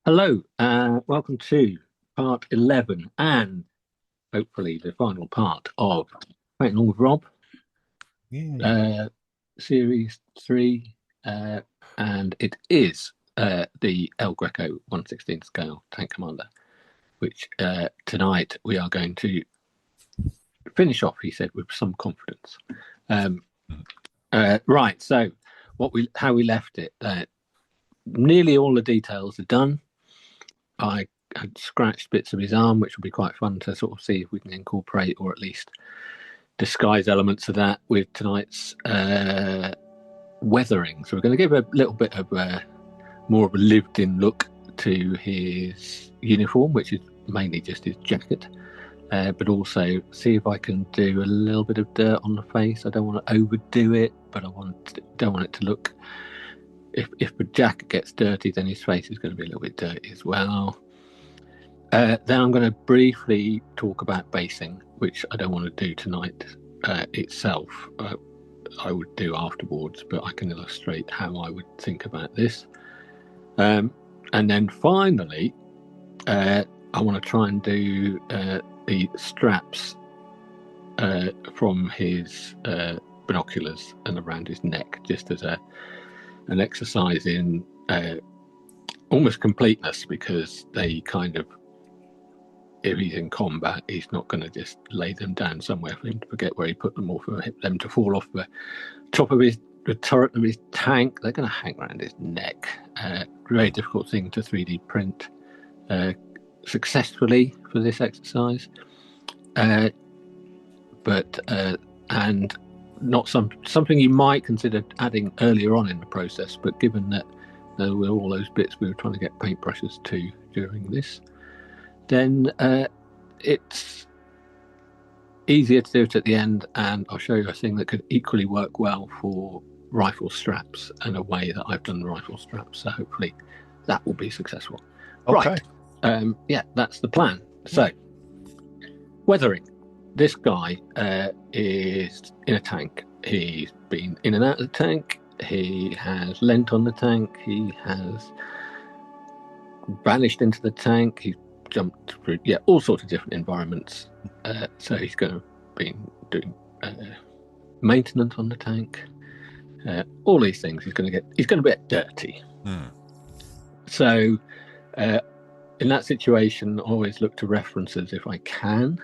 Hello, welcome to part 11 and hopefully the final part of Painting On with Rob, Yeah. uh, series 3, and it is the El Greco 1/16 scale tank commander, which tonight we are going to finish off, he said, with some confidence. Um, right, so how we left it, nearly all the details are done. I had scratched bits of his arm, which will be quite fun to sort of see if we can incorporate or at least disguise elements of that with tonight's weathering. So we're going to give a little bit of more of a lived-in look to his uniform, which is mainly just his jacket, but also see if I can do a little bit of dirt on the face. I don't want to overdo it, but don't want it to look. If the jacket gets dirty, then his face is going to be a little bit dirty as well. Then I'm going to briefly talk about basing, which I don't want to do tonight itself. I would do afterwards, but I can illustrate how I would think about this. And then finally, I want to try and do the straps from his binoculars and around his neck, just as an exercise in almost completeness, because they kind of, if he's in combat, he's not going to just lay them down somewhere for him to forget where he put them, or for them to fall off the top of the turret of his tank. They're going to hang around his neck. Very difficult thing to 3D print successfully for this exercise, but and not something you might consider adding earlier on in the process. But given that there were all those bits we were trying to get paintbrushes to during this, then it's easier to do it at the end, and I'll show you a thing that could equally work well for rifle straps and a way that I've done rifle straps. So hopefully that will be successful. Okay. Right. Yeah, that's the plan. So, weathering. This guy is in a tank. He's been in and out of the tank. He has leant on the tank. He has vanished into the tank. He's jumped through, all sorts of different environments. So he's going to be doing maintenance on the tank. All these things. He's going to get dirty. So in that situation, I always look to references if I can.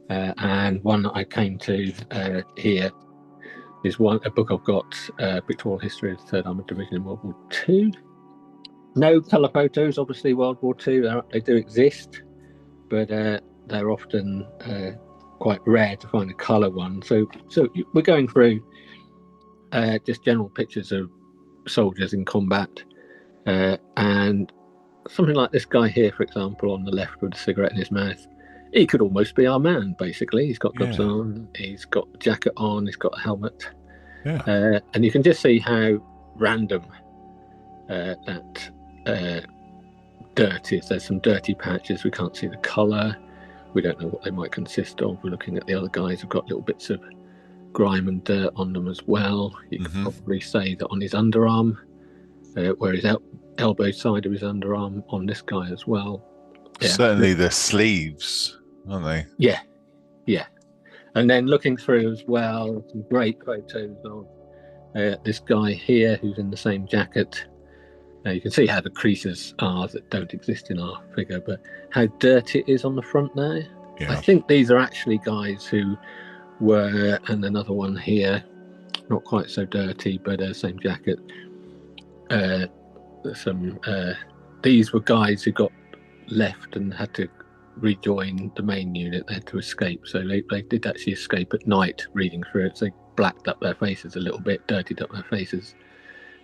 And one that I came to here is a book I've got, Pictorial History of the Third Armoured Division in World War II. No colour photos, obviously. World War II, they do exist, but they're often quite rare to find a colour one. So we're going through just general pictures of soldiers in combat, and something like this guy here, for example, on the left with a cigarette in his mouth. He could almost be our man, basically. He's got gloves on, he's got a jacket on, he's got a helmet. And you can just see how random that dirt is. There's some dirty patches. We can't see the colour. We don't know what they might consist of. We're looking at the other guys who've got little bits of grime and dirt on them as well. You could probably say that on his underarm, where his elbow side of his underarm, on this guy as well. Certainly the sleeves, aren't they? Yeah. And then looking through as well, some great photos of this guy here who's in the same jacket. You can see how the creases are that don't exist in our figure, but how dirty it is on the front there. Yeah. I think these are actually guys who were, and another one here, not quite so dirty, but same jacket. These were guys who got left and had to rejoin the main unit. They had to escape, so they did actually escape at night. Reading through it, so they blacked up their faces a little bit, dirtied up their faces,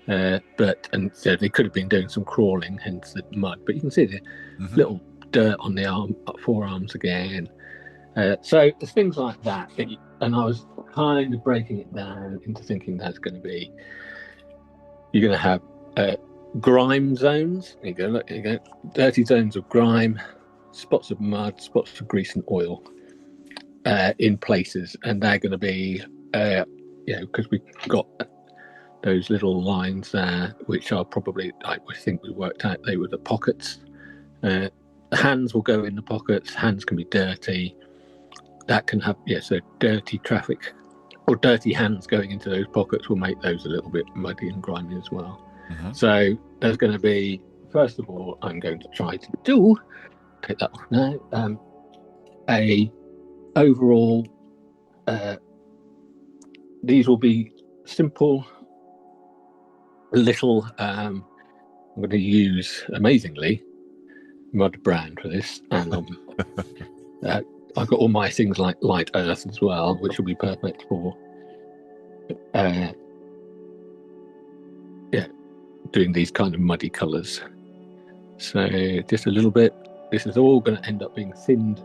so they could have been doing some crawling, hence the mud. But you can see the little dirt on the forearms again. So there's things like that, and I was kind of breaking it down into thinking that's going to be, you're going to have grime zones. There you go, dirty zones of grime, spots of mud, spots of grease and oil in places, and they're going to be, because we've got those little lines there, which are probably, I think we worked out they were the pockets. The hands will go in the pockets. Hands can be dirty. That can have, so dirty traffic or dirty hands going into those pockets will make those a little bit muddy and grimy as well. Mhm. So there's going to be, first of all, I'm going to try to take that off now, a overall, these will be simple little, I'm going to use, amazingly, mud brand for this, and I've got all my things like light earth as well, which will be perfect for doing these kind of muddy colours. So just a little bit. This is all going to end up being thinned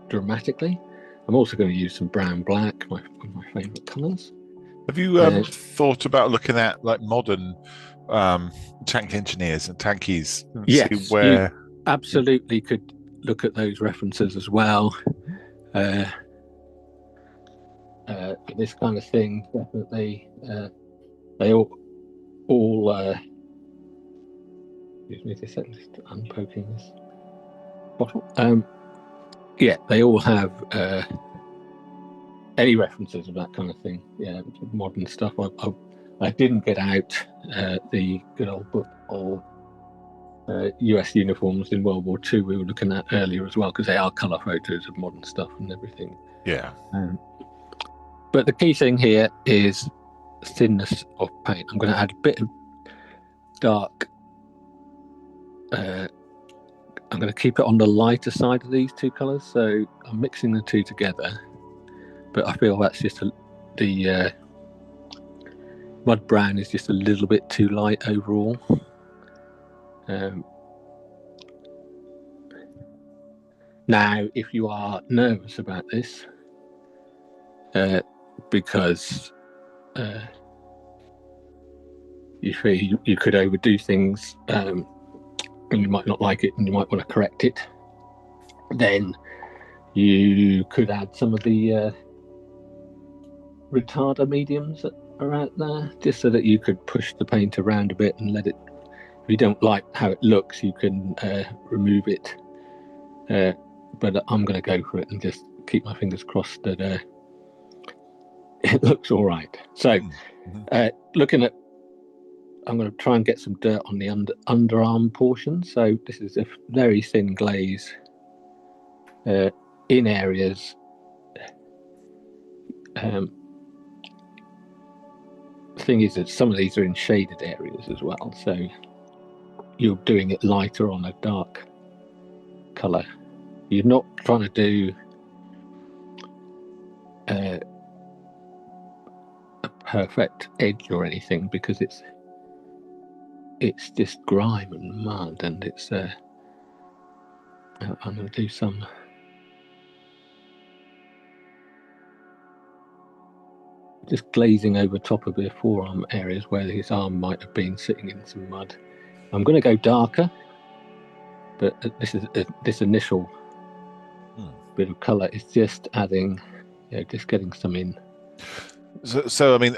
dramatically. I'm also going to use some brown black, one of my favourite colours. Have you thought about looking at like modern tank engineers and tankies and Yes, see where you absolutely could look at those references as well. For this kind of thing, definitely. They all excuse me just a second, just unpoking this bottle. They all have any references of that kind of thing. Yeah, modern stuff. I didn't get out the good old book of US uniforms in World War II we were looking at earlier as well, because they are colour photos of modern stuff and everything. Yeah. But the key thing here is thinness of paint. I'm going to add a bit of dark. I'm going to keep it on the lighter side of these two colours, so I'm mixing the two together. But I feel that's just the mud brown is just a little bit too light overall. Now, if you are nervous about this, because you feel you could overdo things, and you might not like it and you might want to correct it, then you could add some of the retarder mediums that are out there, just so that you could push the paint around a bit and let it, if you don't like how it looks, you can remove it. But I'm going to go for it and just keep my fingers crossed that it looks all right. So looking at, I'm going to try and get some dirt on the underarm portion. So this is a very thin glaze in areas. The thing is that some of these are in shaded areas as well. So you're doing it lighter on a dark colour. You're not trying to do a perfect edge or anything, because it's just grime and mud, and it's I'm going to do some just glazing over top of the forearm areas where his arm might have been sitting in some mud. I'm going to go darker, but this initial bit of colour is just adding, just getting some in. So I mean,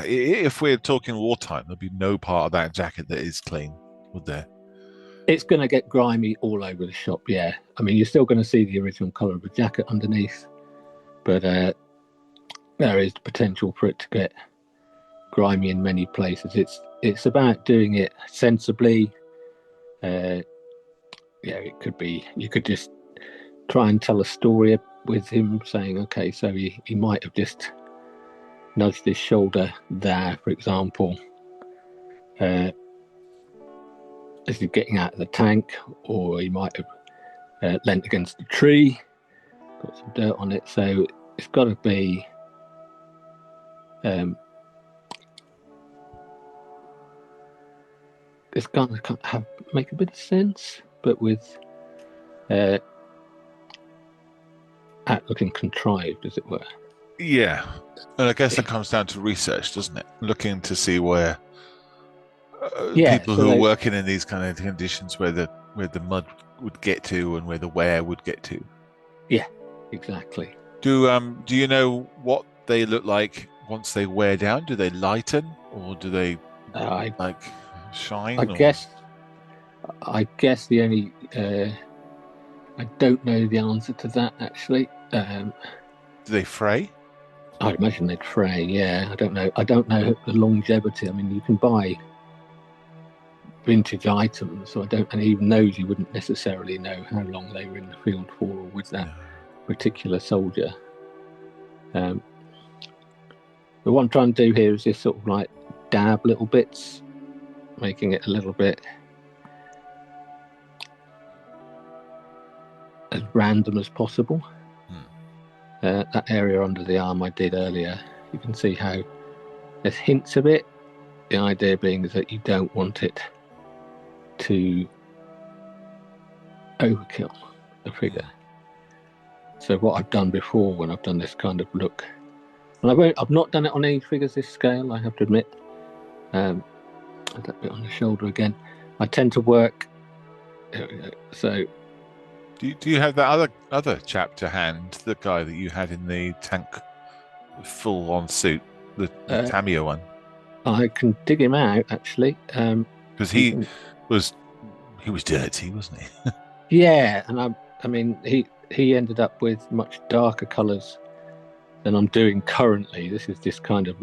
if we're talking wartime, there'll be no part of that jacket that is clean, would there? It's going to get grimy all over the shop, yeah. I mean, you're still going to see the original colour of the jacket underneath, but there is the potential for it to get grimy in many places. It's about doing it sensibly. It could be, you could just try and tell a story with him, saying, okay, so he might have just nudged his shoulder there, for example, as he's getting out of the tank, or he might have leant against a tree, got some dirt on it. So it's got to be it's got to make a bit of sense, but with looking contrived, as it were. Yeah, and I guess that comes down to research, doesn't it? Looking to see where people who are working in these kind of conditions, where the mud would get to and where the wear would get to. Yeah, exactly. Do you know what they look like once they wear down, do they lighten or do they shine? I guess the only I don't know the answer to that actually. Do they fray? I'd imagine they'd fray. Yeah, I don't know the longevity. I mean, you can buy vintage items, so and even those you wouldn't necessarily know how long they were in the field for, or with that particular soldier. But what I'm trying to do here is just sort of like dab little bits, making it a little bit as random as possible. That area under the arm I did earlier, you can see how there's hints of it. The idea being is that you don't want it to overkill the figure. So what I've done before when I've done this kind of look, and I've not done it on any figures this scale, I have to admit. That bit on the shoulder again. I tend to work. There we go. So. Do you have that other chap to hand? The guy that you had in the tank, full-on suit, the Tamiya one. I can dig him out actually, because he was dirty, wasn't he? Yeah, and I mean he ended up with much darker colours than I'm doing currently. This is this kind of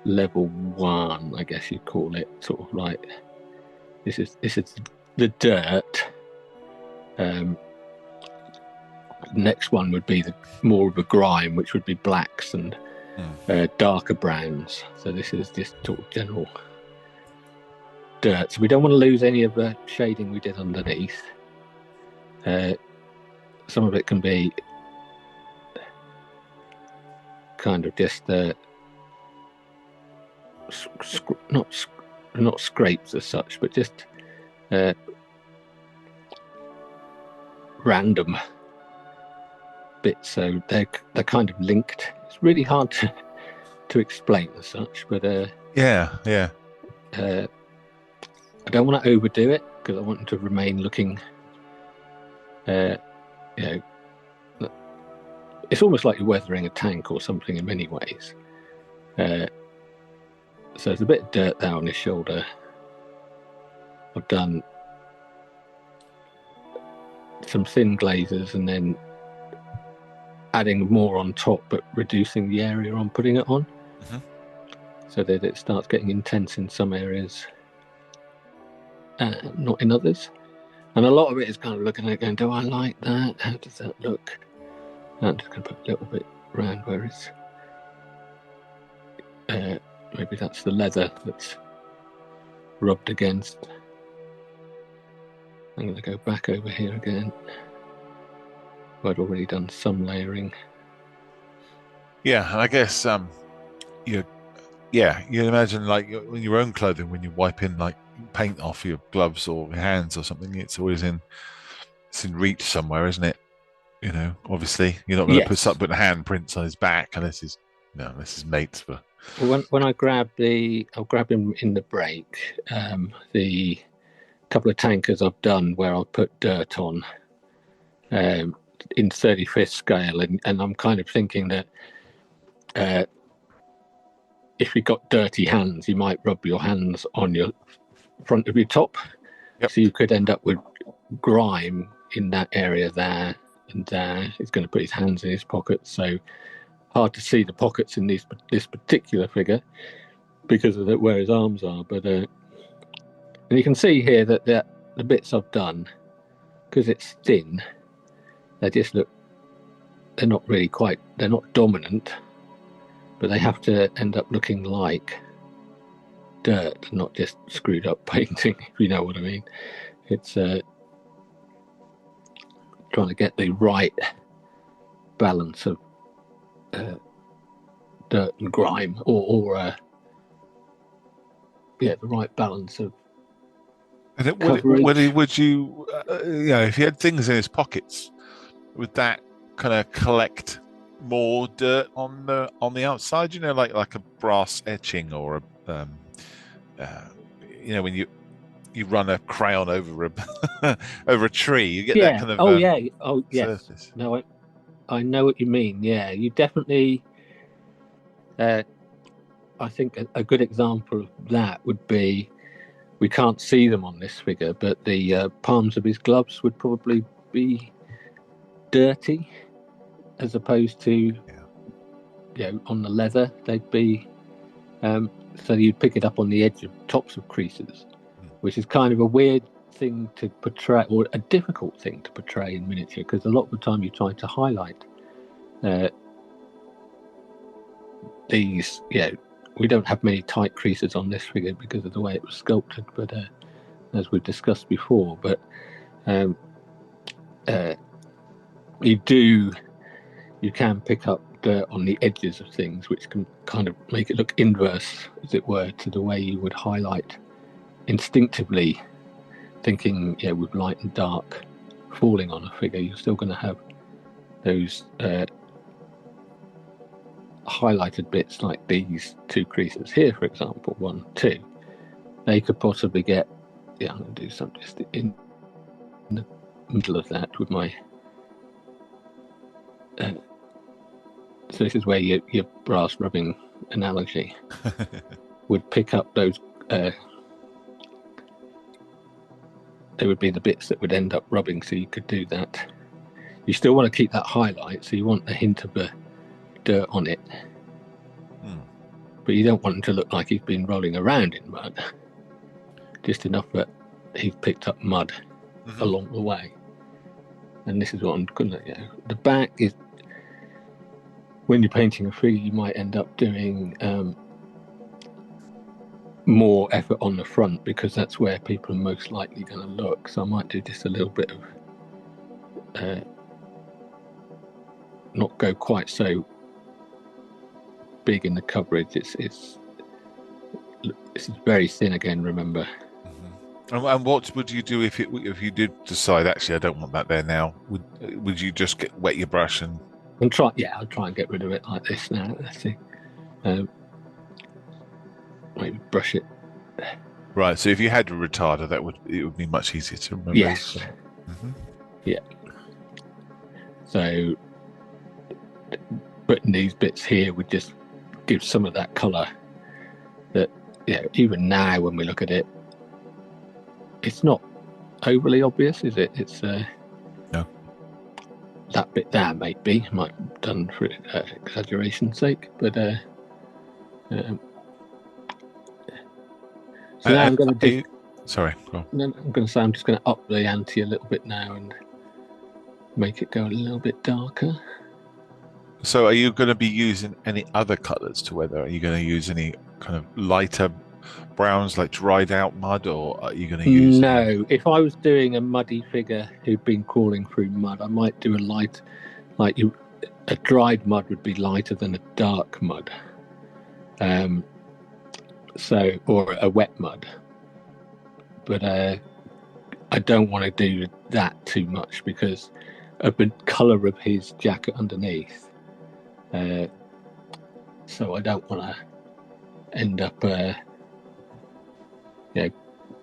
level 1, I guess you'd call it, sort of like this is the dirt. Next one would be the more of a grime, which would be blacks and darker browns. So this is just sort of general dirt. So we don't want to lose any of the shading we did underneath. Some of it can be kind of just not scrapes as such, but just random bits. So they're kind of linked. It's really hard to explain as such, but yeah. I don't want to overdo it because I want them to remain looking. It's almost like you're weathering a tank or something in many ways. So there's a bit of dirt there on his shoulder. I've done some thin glazes and then adding more on top, but reducing the area I'm putting it on, so that it starts getting intense in some areas, not in others. And a lot of it is kind of looking at it going, do I like that? How does that look? I'm just going to put a little bit around where it's maybe that's the leather that's rubbed against. I'm going to go back over here again. I'd already done some layering. Yeah, and I guess you imagine like in your own clothing when you're wiping like paint off your gloves or your hands or something, it's always in reach somewhere, isn't it? You know, obviously you're not going to put handprints on his back unless his mates. But when I I'll grab him in the break. The couple of tankers I've done where I'll put dirt on in 35th scale, and I'm kind of thinking that if you've got dirty hands, you might rub your hands on your front of your top. So you could end up with grime in that area there and there. He's going to put his hands in his pockets, so hard to see the pockets in this particular figure because of where his arms are. But and you can see here that the bits I've done, because it's thin, they're not dominant, but they have to end up looking like dirt, not just screwed up painting, if you know what I mean. It's trying to get the right balance of dirt and grime, or the right balance of would you if he had things in his pockets, would that kind of collect more dirt on the outside? Like a brass etching or when you run a crayon over over a tree, you get that kind of surface. No, I know what you mean. Yeah, you definitely. I think a good example of that would be, we can't see them on this figure, but the palms of his gloves would probably be dirty, as opposed to, on the leather they'd be. So you'd pick it up on the edge of tops of creases, which is kind of a weird thing to portray, or a difficult thing to portray in miniature, because a lot of the time you're trying to highlight these. We don't have many tight creases on this figure because of the way it was sculpted, but as we've discussed before, but you can pick up dirt on the edges of things, which can kind of make it look inverse, as it were, to the way you would highlight instinctively, thinking with light and dark falling on a figure. You're still going to have those highlighted bits, like these two creases here, for example, 1, 2. They could possibly get, I'm going to do some just in the middle of that with my so this is where your brass rubbing analogy would pick up those. They would be the bits that would end up rubbing, so you could do that. You still want to keep that highlight, so you want a hint of the dirt on it, but you don't want him to look like he's been rolling around in mud, just enough that he's picked up mud along the way. And this is what I'm gonna. The back is, when you're painting a figure, you might end up doing more effort on the front, because that's where people are most likely going to look. So I might do just a little bit of not go quite so big in the coverage. It's very thin again, remember. And what would you do if you did decide, actually I don't want that there now? Would you just wet your brush and try? I'll try and get rid of it like this now. Let's see. Maybe brush it. Right. So if you had a retarder, it would be much easier to remove. Yes. Yeah. So putting these bits here would just give some of that colour that, even now when we look at it, it's not overly obvious, is it? It's no. That bit there might be done for exaggeration's sake, but so now I'm going to do. Sorry, go on. I'm going to say I'm just going to up the ante a little bit now and make it go a little bit darker. So are you going to be using any other colours to weather? Are you going to use any kind of lighter browns, like dried out mud, or are you going to use... No, if I was doing a muddy figure who'd been crawling through mud, I might do a dried mud would be lighter than a dark mud, or a wet mud, but I don't want to do that too much because of the colour of his jacket underneath, so I don't want to end up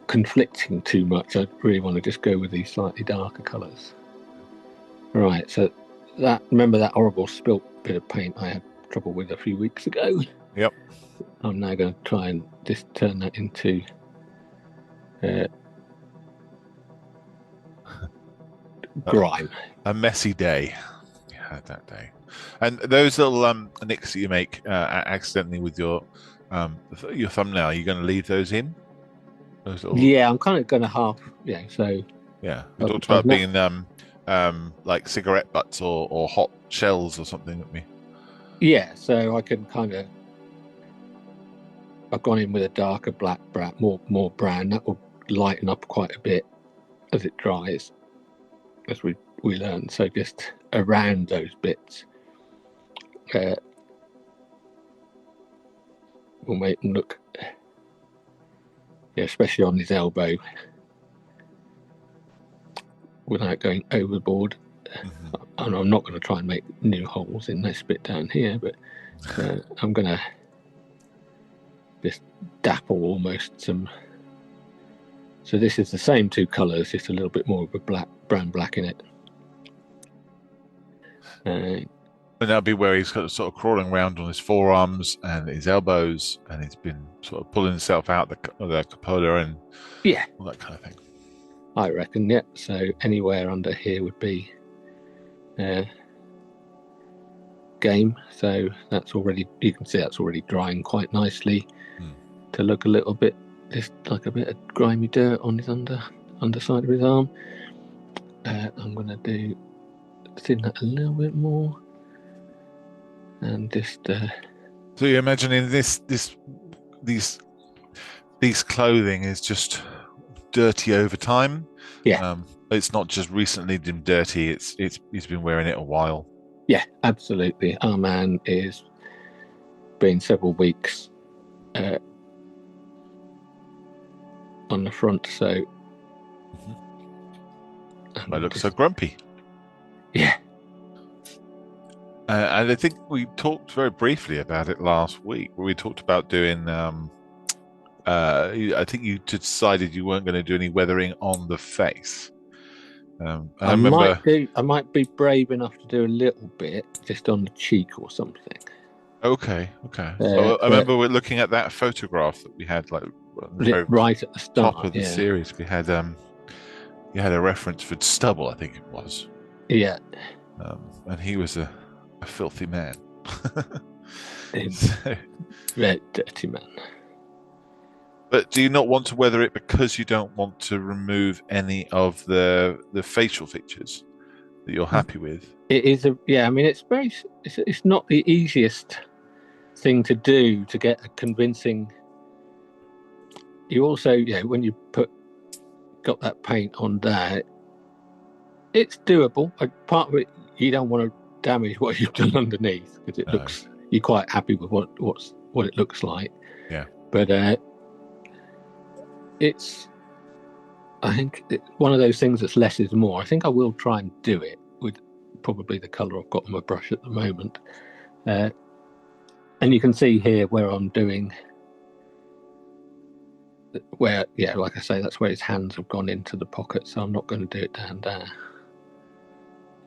conflicting too much. I really want to just go with these slightly darker colours. Right, so remember that horrible spilt bit of paint I had trouble with a few weeks ago? Yep. I'm now going to try and just turn that into grime. A messy day. You had that day. And those little nicks that you make accidentally with your thumbnail, are you going to leave those in? Yeah, I'm kind of going to half. Yeah, so yeah, we talked about being like cigarette butts or hot shells or something, didn't we? Yeah, so I can kind of. I've gone in with a darker black brown, more brown. That will lighten up quite a bit as it dries, as we learn. So just around those bits, will make them look. Yeah, especially on his elbow, without going overboard. And I'm not going to try and make new holes in this bit down here, but I'm going to just dapple almost some. So this is the same two colours, just a little bit more of a brown black in it. And that'll be where he's sort of crawling around on his forearms and his elbows, and he's been sort of pulling himself out the cupola and all that kind of thing. I reckon, yeah. So anywhere under here would be game. So that's already, you can see that's already drying quite nicely to look a little bit, just like a bit of grimy dirt on his underside of his arm. I'm going to thin that a little bit more. And just so you're imagining these clothing is just dirty over time. It's not just recently been dirty, he's been wearing it a while. Yeah, absolutely. Our man is been several weeks on the front, so I look so grumpy. Yeah. And I think we talked very briefly about it last week, where we talked about doing. I think you decided you weren't going to do any weathering on the face. I might be brave enough to do a little bit just on the cheek or something. Okay. So I remember we're looking at that photograph that we had, like right at the start top of the series. We had you had a reference for stubble, I think it was. Yeah. And he was a filthy man. Very dirty man. But do you not want to weather it because you don't want to remove any of the facial features that you're happy with? It is I mean, it's not the easiest thing to do to get a convincing. You also, when you got that paint on there, it's doable. Part of it, you don't want to damage what you've done underneath because it looks. You're quite happy with what it looks like. Yeah. But I think it's one of those things that's less is more. I think I will try and do it with probably the colour I've got on my brush at the moment. And you can see here where I'm doing, where, like I say, that's where his hands have gone into the pocket, so I'm not going to do it down there.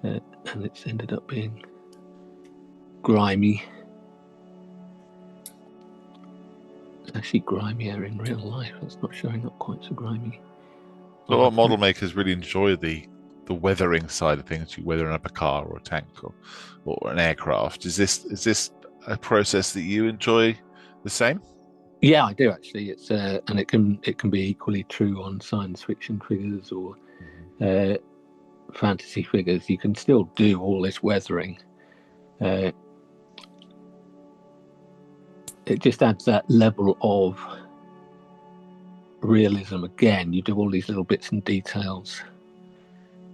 And it's ended up being grimy. It's actually grimier in real life. It's not showing up quite so grimy. So a lot of model makers really enjoy the weathering side of things. You weathering up a car or a tank or an aircraft. Is this a process that you enjoy the same? Yeah, I do actually. It's and it can be equally true on science fiction figures or fantasy figures. You can still do all this weathering. It just adds that level of realism again. You do all these little bits and details.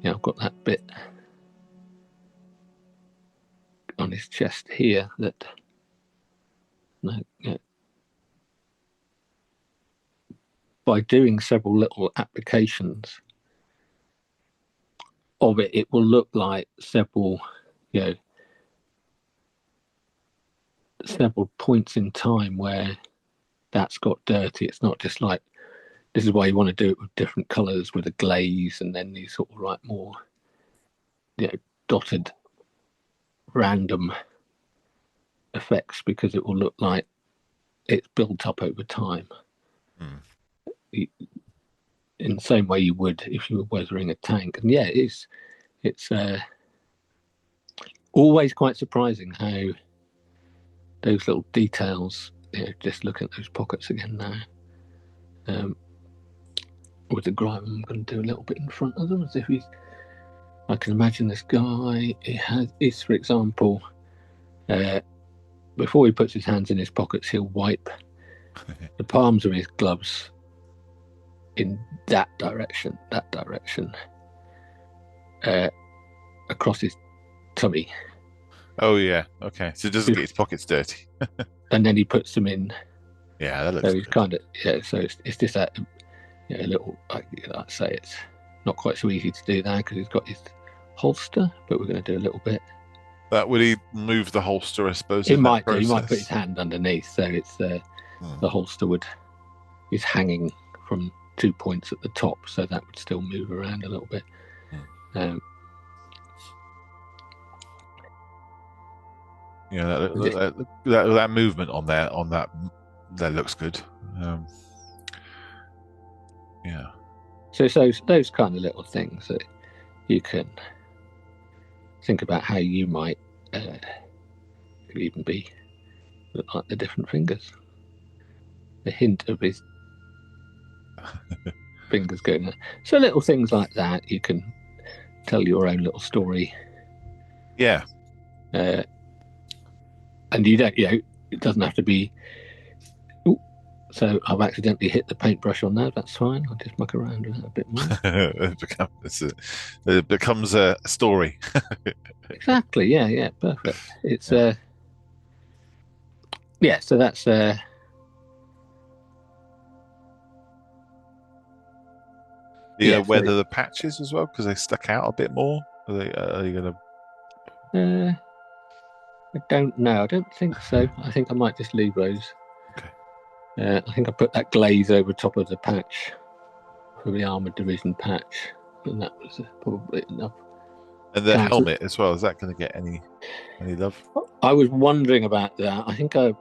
I've got that bit on his chest here that by doing several little applications of it, it will look like several points in time where that's got dirty. It's not just like, this is why you want to do it with different colours with a glaze and then these sort of like more dotted random effects, because it will look like it's built up over time. In the same way you would if you were weathering a tank. And it's always quite surprising how those little details, just look at those pockets again now. With the grime, I'm going to do a little bit in front of them as if I can imagine this guy, is, for example, before he puts his hands in his pockets, he'll wipe the palms of his gloves in that direction, across his tummy. Oh yeah, okay. So it doesn't get his pockets dirty. And then he puts them in. Yeah, that looks. So he's kind of So it's just that a little. Like I say, it's not quite so easy to do that because he's got his holster, but we're going to do a little bit. Would he move the holster? I suppose he might do. He might put his hand underneath, so it's the holster is hanging from 2 points at the top, so that would still move around a little bit. You know, that movement on that looks good. Yeah. So those kind of little things that you can think about how you might even be like the different fingers. The hint of his fingers going there. So little things like that, you can tell your own little story. Yeah. And you don't, it doesn't have to be. Ooh, so I've accidentally hit the paintbrush on there. That's fine. I'll just muck around with that a bit more. It becomes a story. Exactly. Yeah. Perfect. It's yeah. So that's Do you know whether the patches as well, because they stuck out a bit more? Are you going to? I don't know. I don't think so. I think I might just leave those. Okay. I think I put that glaze over top of the patch for the armored division patch, and that was probably enough. And the helmet as well, is that going to get any love? I was wondering about that. I think I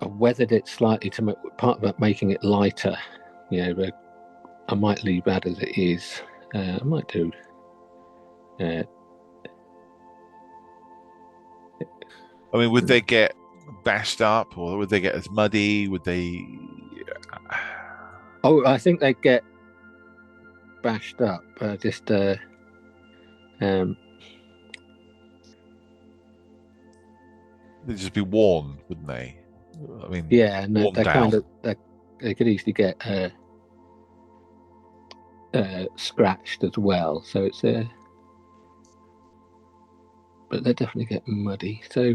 weathered it slightly to make part about making it lighter. But I might leave that as it is. I might do. I mean, would they get bashed up, or would they get as muddy? Would they? Oh, I think they get bashed up. Just They'd just be worn, wouldn't they? I mean, yeah, and worn they down. kind of they could easily get scratched as well. So it's but they definitely get muddy. So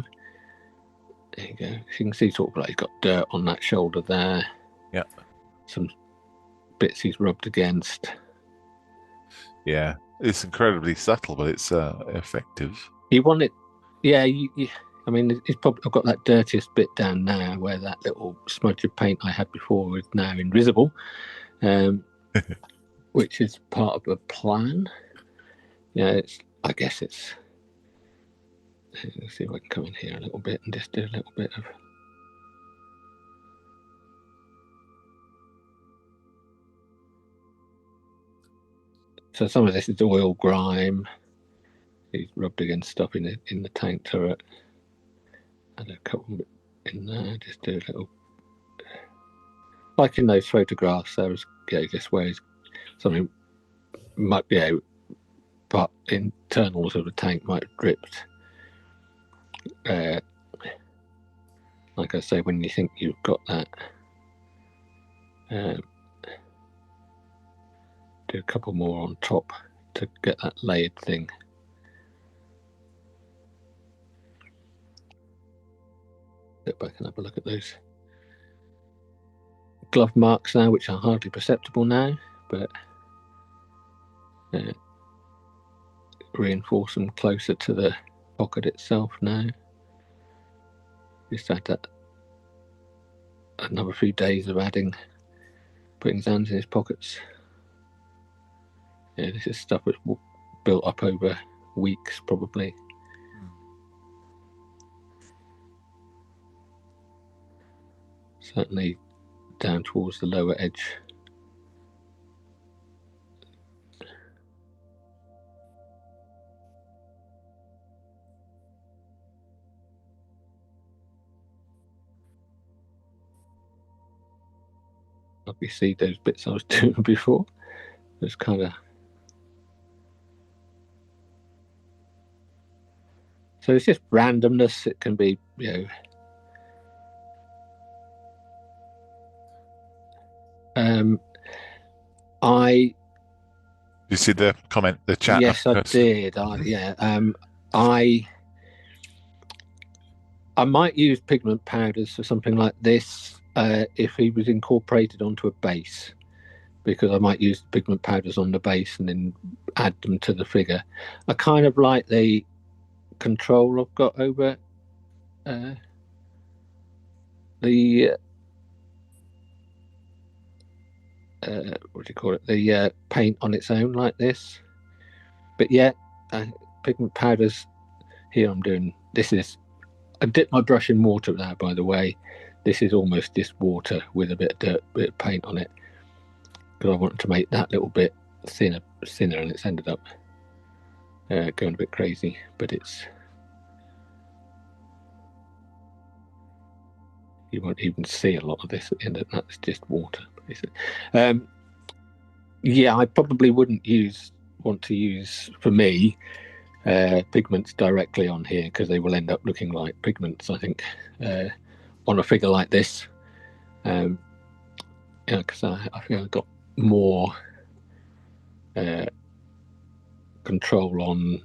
there you go. So you can see sort of like he's got dirt on that shoulder there. Yeah. Some bits he's rubbed against. Yeah, it's incredibly subtle, but it's effective. You want it, yeah. I mean, it's probably I've got that dirtiest bit down now where that little smudge of paint I had before is now invisible, which is part of the plan. Yeah, I guess it's. Let's see if I can come in here a little bit and just do a little bit of. So some of this is oil grime. He's rubbed against stuff in the tank turret. And a couple in there. Just do a little. Like in those photographs, there was just where something might part internals of the tank might have dripped. Like I say, when you think you've got that, do a couple more on top to get that layered thing. Go back and have a look at those glove marks now, which are hardly perceptible now, but reinforce them closer to the pocket itself now. Just had that another few days of putting his hands in his pockets. Yeah, this is stuff that's built up over weeks probably. Certainly down towards the lower edge. You see those bits I was doing before. It's kind of so it's just randomness. It can be, You see the comment, the chat? Yes, I did. I might use pigment powders for something like this if he was incorporated onto a base, because I might use pigment powders on the base and then add them to the figure. I kind of like the control I've got over the what do you call it? The paint on its own like this. But yeah, pigment powders. Here I'm doing this is, I dipped my brush in water there, by the way. This is almost just water with a bit of dirt, bit of paint on it, because I wanted to make that little bit thinner, and it's ended up going a bit crazy. But you won't even see a lot of this at the end of that. It's just water, basically. Yeah, I probably wouldn't want to use, for me, pigments directly on here, because they will end up looking like pigments, I think, on a figure like this. Because I feel I've got more control on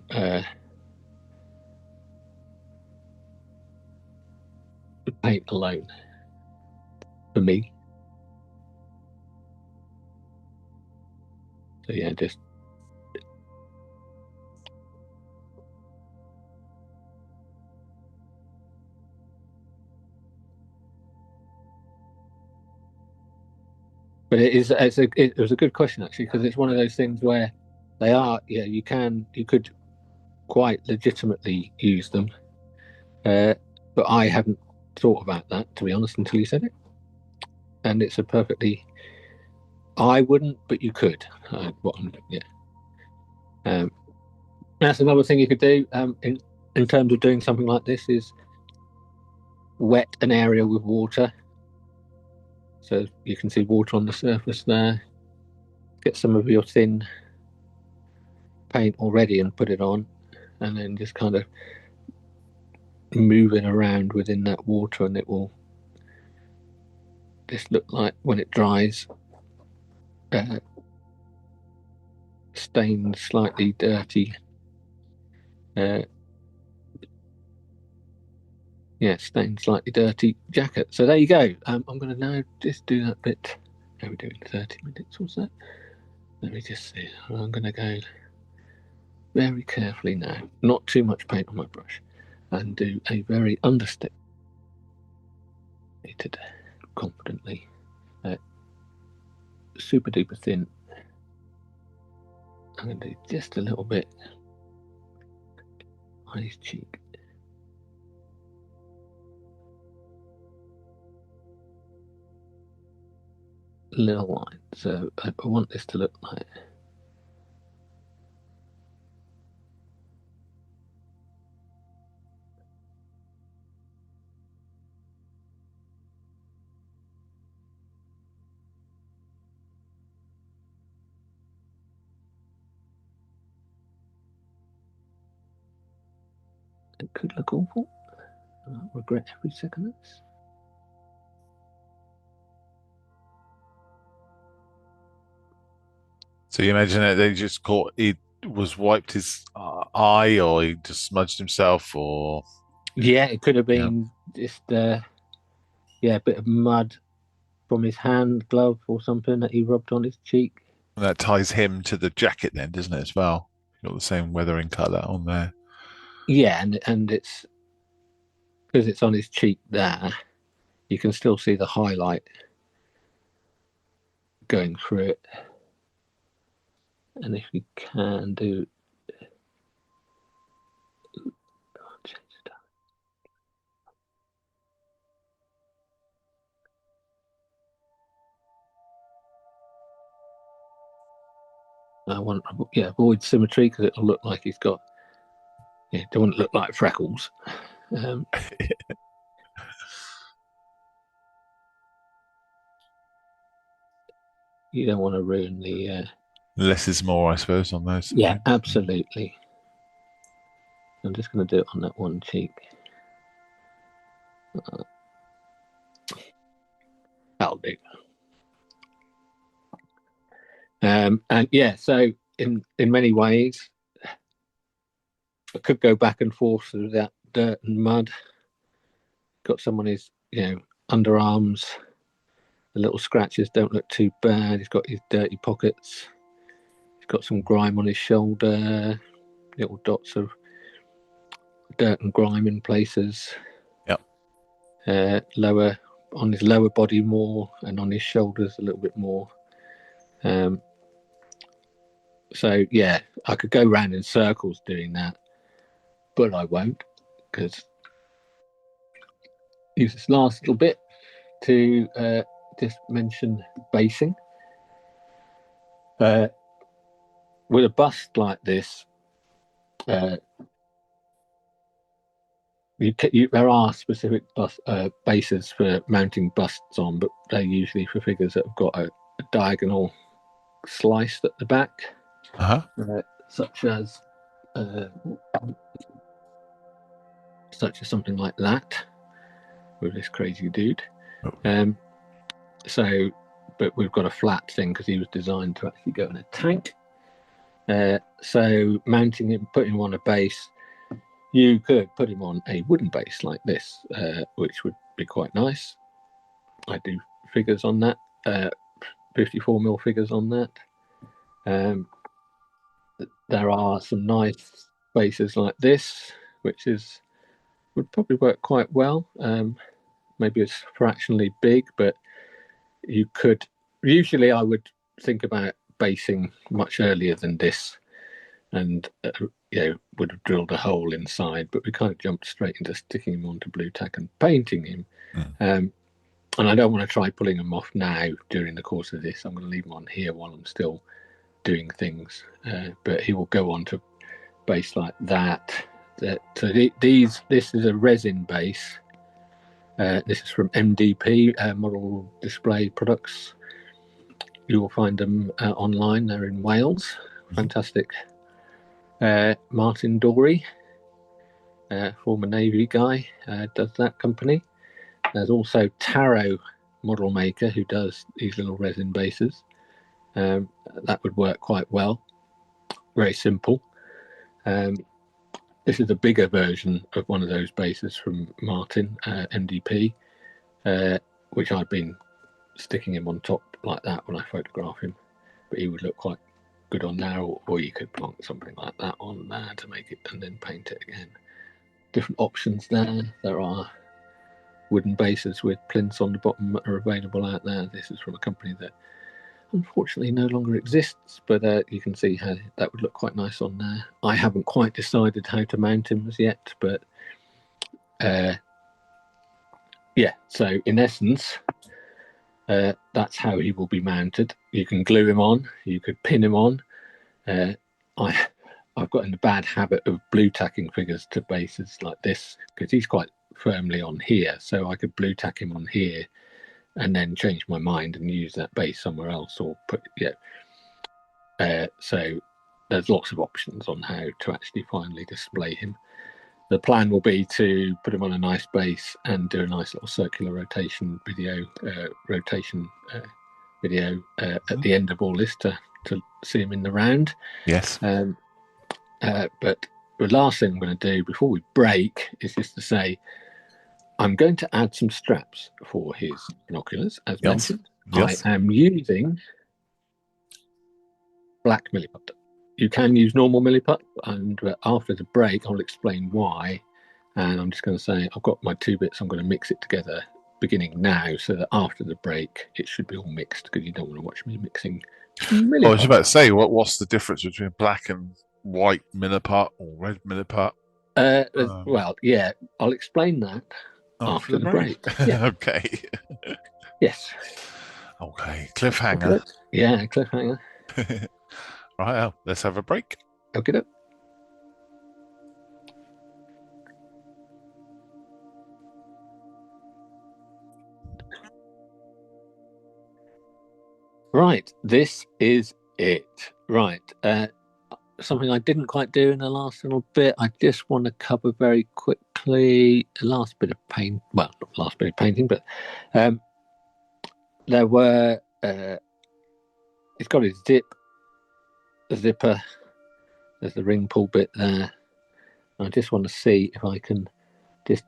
the paint alone, for me. So yeah, just but it was a good question, actually, because it's one of those things where they are, yeah, you could quite legitimately use them, but I hadn't thought about that, to be honest, until you said it. And it's a perfectly, I wouldn't, but you could. That's another thing you could do in terms of doing something like this, is wet an area with water, so you can see water on the surface there. Get some of your thin paint already and put it on, and then just kind of move it around within that water, and it will just look like, when it dries, stained, slightly dirty. Stained, slightly dirty jacket. So there you go. I'm going to now just do that bit. How are we doing? 30 minutes or so? Let me just see. I'm going to go very carefully now, not too much paint on my brush, and do a very understated, confidently, super duper thin. I'm going to do just a little bit on his cheek. Little line. So I want this to look like, it could look awful. I regret every second of this. So you imagine that they just he was wiped his eye, or he just smudged himself, or yeah, it could have been just a bit of mud from his hand glove or something that he rubbed on his cheek. And that ties him to the jacket, then, doesn't it, as well? You've got the same weathering colour on there. Yeah, and it's because it's on his cheek there. You can still see the highlight going through it. And if you can do, I want avoid symmetry, because it'll look like he's got, it don't want to look like freckles. You don't want to ruin the less is more, I suppose, on those. Yeah, absolutely. I'm just going to do it on that one cheek. That'll do. And yeah, so in many ways, I could go back and forth through that dirt and mud. Got some on his, underarms. The little scratches don't look too bad. He's got his dirty pockets. He's got some grime on his shoulder. Little dots of dirt and grime in places. Yep. Lower on his lower body more, and on his shoulders a little bit more. So yeah, I could go round in circles doing that, but I won't. because use this last little bit to just mention basing. With a bust like this, there are specific bases for mounting busts on, but they're usually for figures that have got a diagonal slice at the back, such as something like that with this crazy dude. But we've got a flat thing because he was designed to actually go in a tank. So mounting him, putting him on a base, you could put him on a wooden base like this, which would be quite nice. I do figures on that, 54mm figures on that. There are some nice bases like this, which would probably work quite well. Maybe it's fractionally big, but you could. Usually, I would think about basing much earlier than this, and would have drilled a hole inside. But we kind of jumped straight into sticking him onto blue tack and painting him. And I don't want to try pulling them off now during the course of this. I'm going to leave them on here while I'm still doing things. But he will go on to base like that. So this is a resin base. This is from MDP, Model Display Products. You will find them online. They're in Wales. Fantastic. Martin Dorey, former Navy guy, does that company. There's also Taro Model Maker, who does these little resin bases. That would work quite well. Very simple. This is a bigger version of one of those bases from Martin, MDP, which I've been sticking him on top like that when I photograph him. But he would look quite good on there, or you could plonk something like that on there to make it and then paint it again. Different options there. There are wooden bases with plinths on the bottom that are available out there. This is from a company that unfortunately no longer exists, but you can see how that would look quite nice on there. I haven't quite decided how to mount him as yet, but so in essence, that's how he will be mounted. You can glue him on, you could pin him on. I've got in the bad habit of blue tacking figures to bases like this because he's quite firmly on here, so I could blue tack him on here and then change my mind and use that base somewhere else, or so there's lots of options on how to actually finally display him. The plan will be to put him on a nice base and do a nice little circular rotation video at the end of all this to see him in the round. Yes. But the last thing I'm going to do before we break is just to say I'm going to add some straps for his binoculars, as mentioned. Yes. I am using black Milliput. You can use normal Milliput, and after the break, I'll explain why. And I'm just going to say I've got my two bits. I'm going to mix it together beginning now, so that after the break, it should be all mixed, because you don't want to watch me mixing Milliput. I was about to say, what's the difference between black and white Milliput or red Milliput? Well, yeah, I'll explain that after the break. Yeah. Okay. Yes. Okay. Cliffhanger. Okay. Yeah, cliffhanger. Right, let's have a break. Okay. Right, this is it. Right. Something I didn't quite do in the last little bit. I just want to cover very quickly the last bit of paint. Well, not last bit of painting, but there were. It's got its zipper. There's the ring pull bit there. I just want to see if I can just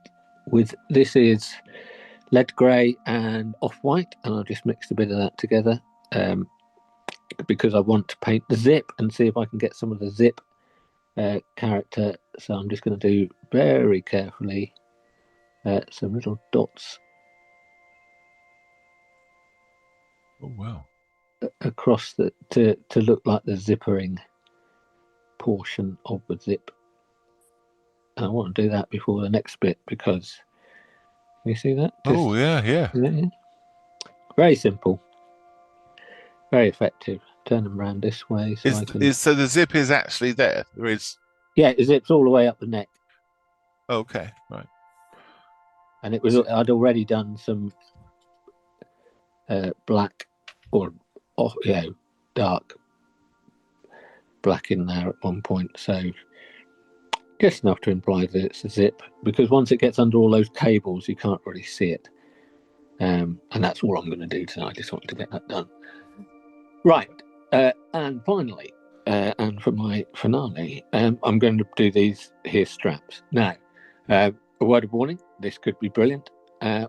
this is lead grey and off white, and I'll just mix a bit of that together. Because I want to paint the zip and see if I can get some of the zip character. So I'm just going to do very carefully some little dots. Oh wow! Across to look like the zippering portion of the zip. I want to do that before the next bit because you see that? Yeah. Very simple, very effective. Turn them around this way so I can. So the zip is actually there. There is. Yeah, it zips all the way up the neck. Okay, right. And I'd already done some black or dark black in there at one point, so just enough to imply that it's a zip, because once it gets under all those cables you can't really see it, and that's all I'm going to do tonight. I just wanted to get that done right. And finally, and for my finale, I'm going to do these here straps. Now, a word of warning, this could be brilliant,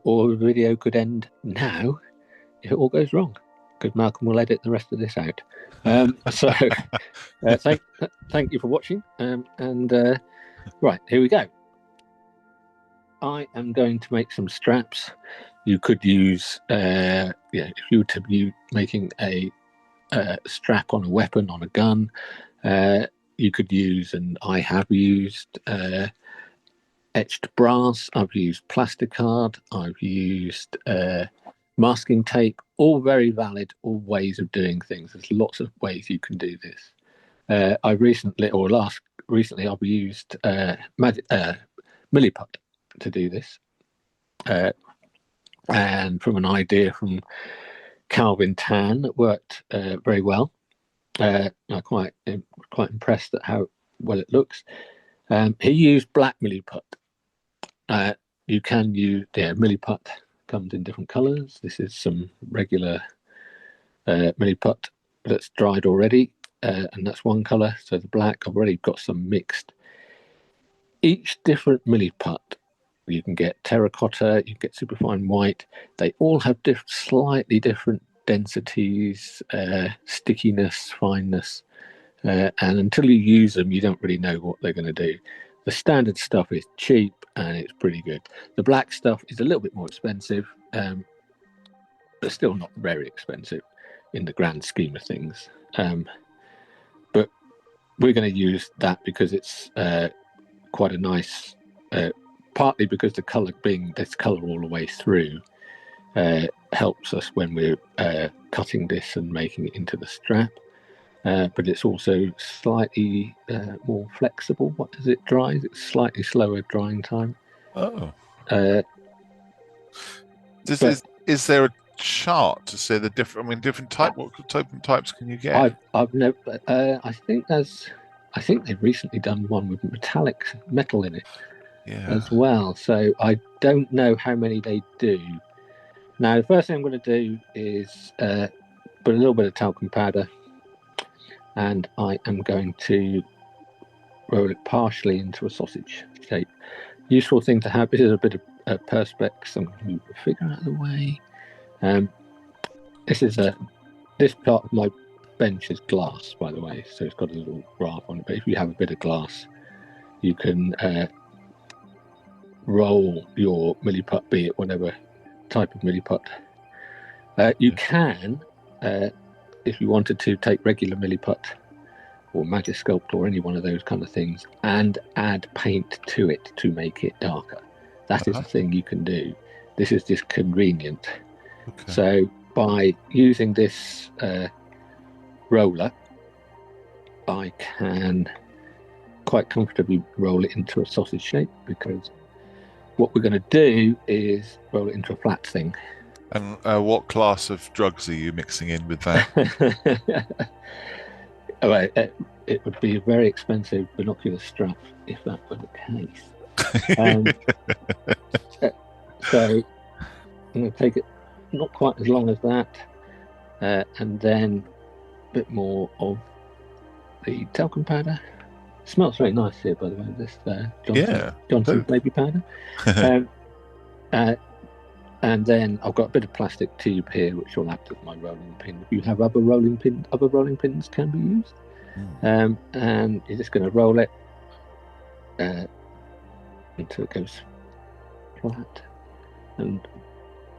or the video could end now if it all goes wrong, because Malcolm will edit the rest of this out. So thank you for watching, and right, here we go. I am going to make some straps. You could use if you were to be making a strap on a weapon, on a gun, you could use, and I have used etched brass, I've used plasticard, I've used masking tape, all very valid, all ways of doing things. There's lots of ways you can do this. Recently I've used Milliput to do this, and from an idea from Calvin Tan that worked very well. I'm quite impressed at how well it looks. He used black Milliput. You can use Milliput. Comes in different colours. This is some regular Milliput that's dried already, and that's one colour. So the black, I've already got some mixed. Each different Milliput, you can get terracotta, you can get superfine white. They all have slightly different densities, stickiness, fineness, and until you use them, you don't really know what they're going to do. The standard stuff is cheap and it's pretty good. The black stuff is a little bit more expensive, but still not very expensive in the grand scheme of things. But we're going to use that because it's quite a nice, partly because the colour being this colour all the way through helps us when we're cutting this and making it into the strap. But it's also slightly more flexible. As it dries, it's slightly slower drying time. Oh. Is there a chart to say the different? I mean, different type. What types can you get? I've never. I think they've recently done one with metallic metal in it as well. So I don't know how many they do. Now, the first thing I'm going to do is put a little bit of talcum powder, and I am going to roll it partially into a sausage shape. Useful thing to have. This is a bit of perspex. I'm going to move the figure out of the way. This part of my bench is glass, by the way, so it's got a little graph on it. But if you have a bit of glass, you can roll your Milliput, be it whatever type of Milliput. You can, if you wanted to, take regular Milliput or Magisculpt or any one of those kind of things and add paint to it to make it darker. That is a thing you can do. This is just convenient. Okay. So by using this roller, I can quite comfortably roll it into a sausage shape, because what we're going to do is roll it into a flat thing. And what class of drugs are you mixing in with that? It would be a very expensive binocular strap if that were the case. So I'm going to take it not quite as long as that, and then a bit more of the talcum powder. It smells very nice here, by the way, this Johnson's baby powder. And then I've got a bit of plastic tube here, which will act as my rolling pin. If you have other rolling pins can be used. And you're just going to roll it until it goes flat. And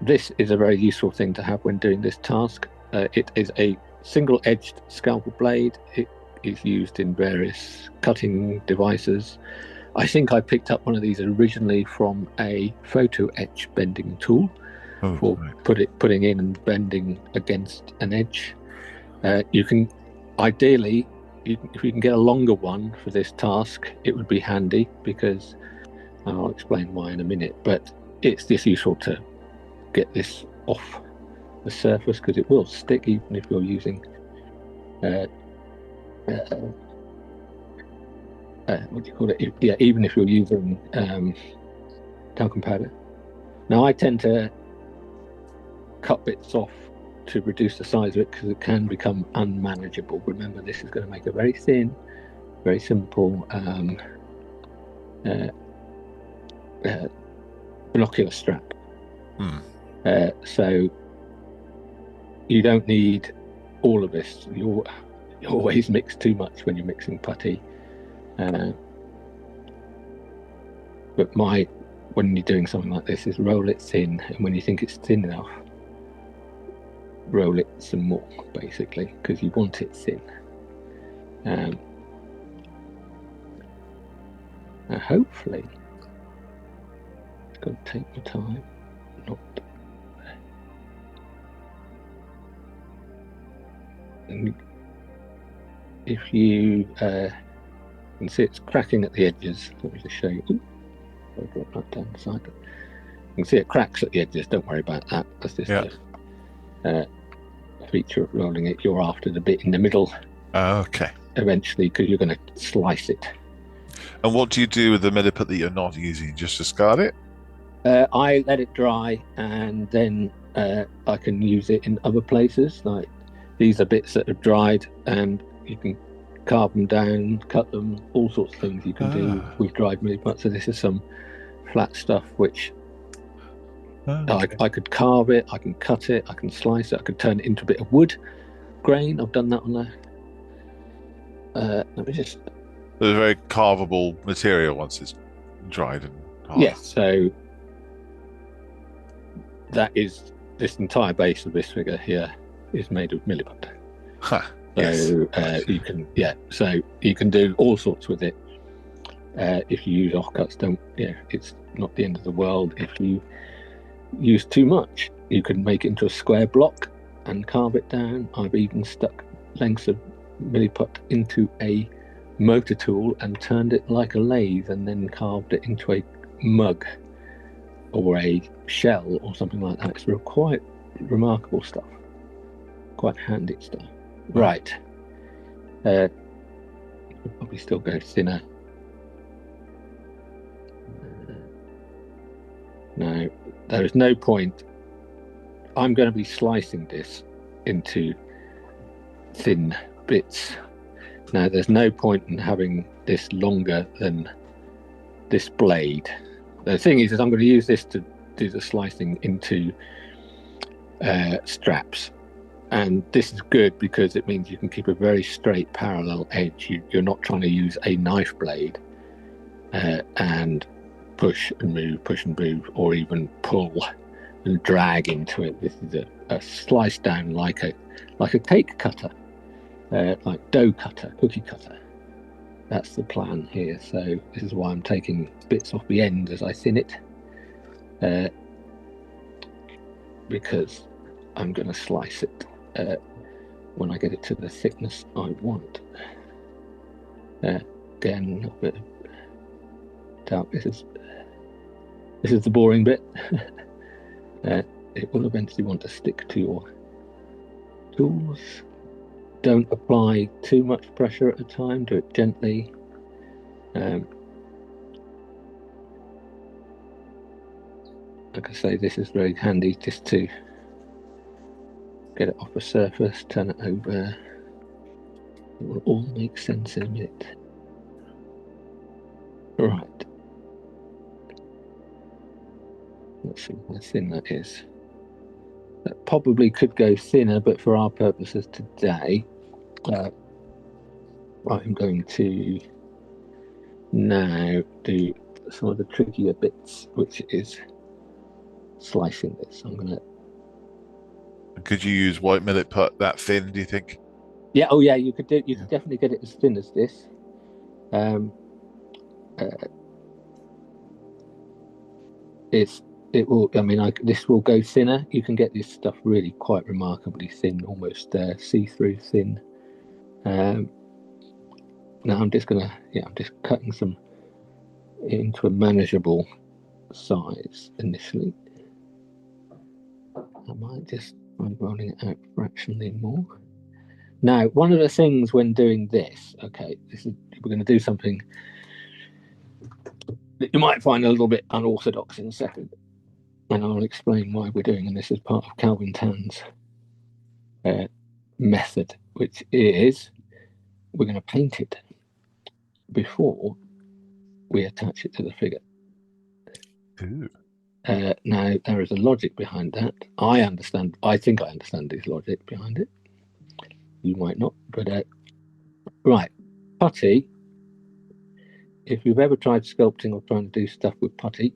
this is a very useful thing to have when doing this task. It is a single-edged scalpel blade. It is used in various cutting devices. I think I picked up one of these originally from a photo etch bending tool for putting in and bending against an edge. You can, ideally, if you can get a longer one for this task, it would be handy, because I'll explain why in a minute, but it's just useful to get this off the surface, because it will stick even if you're using what do you call it? Yeah, even if you're using talcum powder. Now, I tend to cut bits off to reduce the size of it, because it can become unmanageable. Remember, this is going to make a very thin, very simple binocular strap. So you don't need all of this. You always mix too much when you're mixing putty. But when you're doing something like this, is roll it thin, and when you think it's thin enough, roll it some more, basically, because you want it thin. Now hopefully, it's going to take my time. Not. And if you can see it's cracking at the edges, let me just show you. Ooh, I'll drop that down the side. You can see it cracks at the edges. Don't worry about that. That's just a feature of rolling it. You're after the bit in the middle. Okay. Eventually, because you're going to slice it. And what do you do with the Milliput that you're not using? Just discard it? I let it dry, and then I can use it in other places. Like, these are bits that have dried, and you can carve them down, cut them, all sorts of things you can do with dried Milliput. So this is some flat stuff which I could carve it, I can cut it, I can slice it, I could turn it into a bit of wood grain. I've done that on there. Let me just... It's a very carvable material once it's dried and hard. Yes, so that is, this entire base of this figure here is made of Milliput. Huh. So you can, so you can do all sorts with it. If you use offcuts, it's not the end of the world. If you use too much, you can make it into a square block and carve it down. I've even stuck lengths of Milliput into a motor tool and turned it like a lathe, and then carved it into a mug or a shell or something like that. It's quite remarkable stuff, quite handy stuff. Right, could probably still go thinner. No, there is no point. I'm going to be slicing this into thin bits. Now, there's no point in having this longer than this blade. The thing is I'm going to use this to do the slicing into straps. And this is good because it means you can keep a very straight parallel edge. You're not trying to use a knife blade and push and move, or even pull and drag into it. This is a slice down like a cake cutter, like dough cutter, cookie cutter. That's the plan here. So this is why I'm taking bits off the end as I thin it, because I'm going to slice it when I get it to the thickness I want. Again, a bit of doubt. This is the boring bit. It will eventually want to stick to your tools. Don't apply too much pressure at a time. Do it gently. Like I say, this is very handy just to get it off the surface, turn it over. It will all make sense in a minute. Right. Let's see how thin that is. That probably could go thinner, but for our purposes today, I'm going to now do some of the trickier bits, which is slicing this. I'm going to... Could you use white Milliput that thin, do you think? Yeah, oh yeah, you could definitely get it as thin as this. it will. I mean, this will go thinner. You can get this stuff really quite remarkably thin, almost see-through thin. Now I'm just cutting some into a manageable size initially. I might just try rolling it out fractionally more. Now, one of the things when doing this, we're going to do something that you might find a little bit unorthodox in a second, and I'll explain why we're doing, and this is part of Calvin Tan's method, which is we're going to paint it before we attach it to the figure. Now, there is a logic behind that. I think I understand this logic behind it. You might not, but right, putty. If you've ever tried sculpting or trying to do stuff with putty,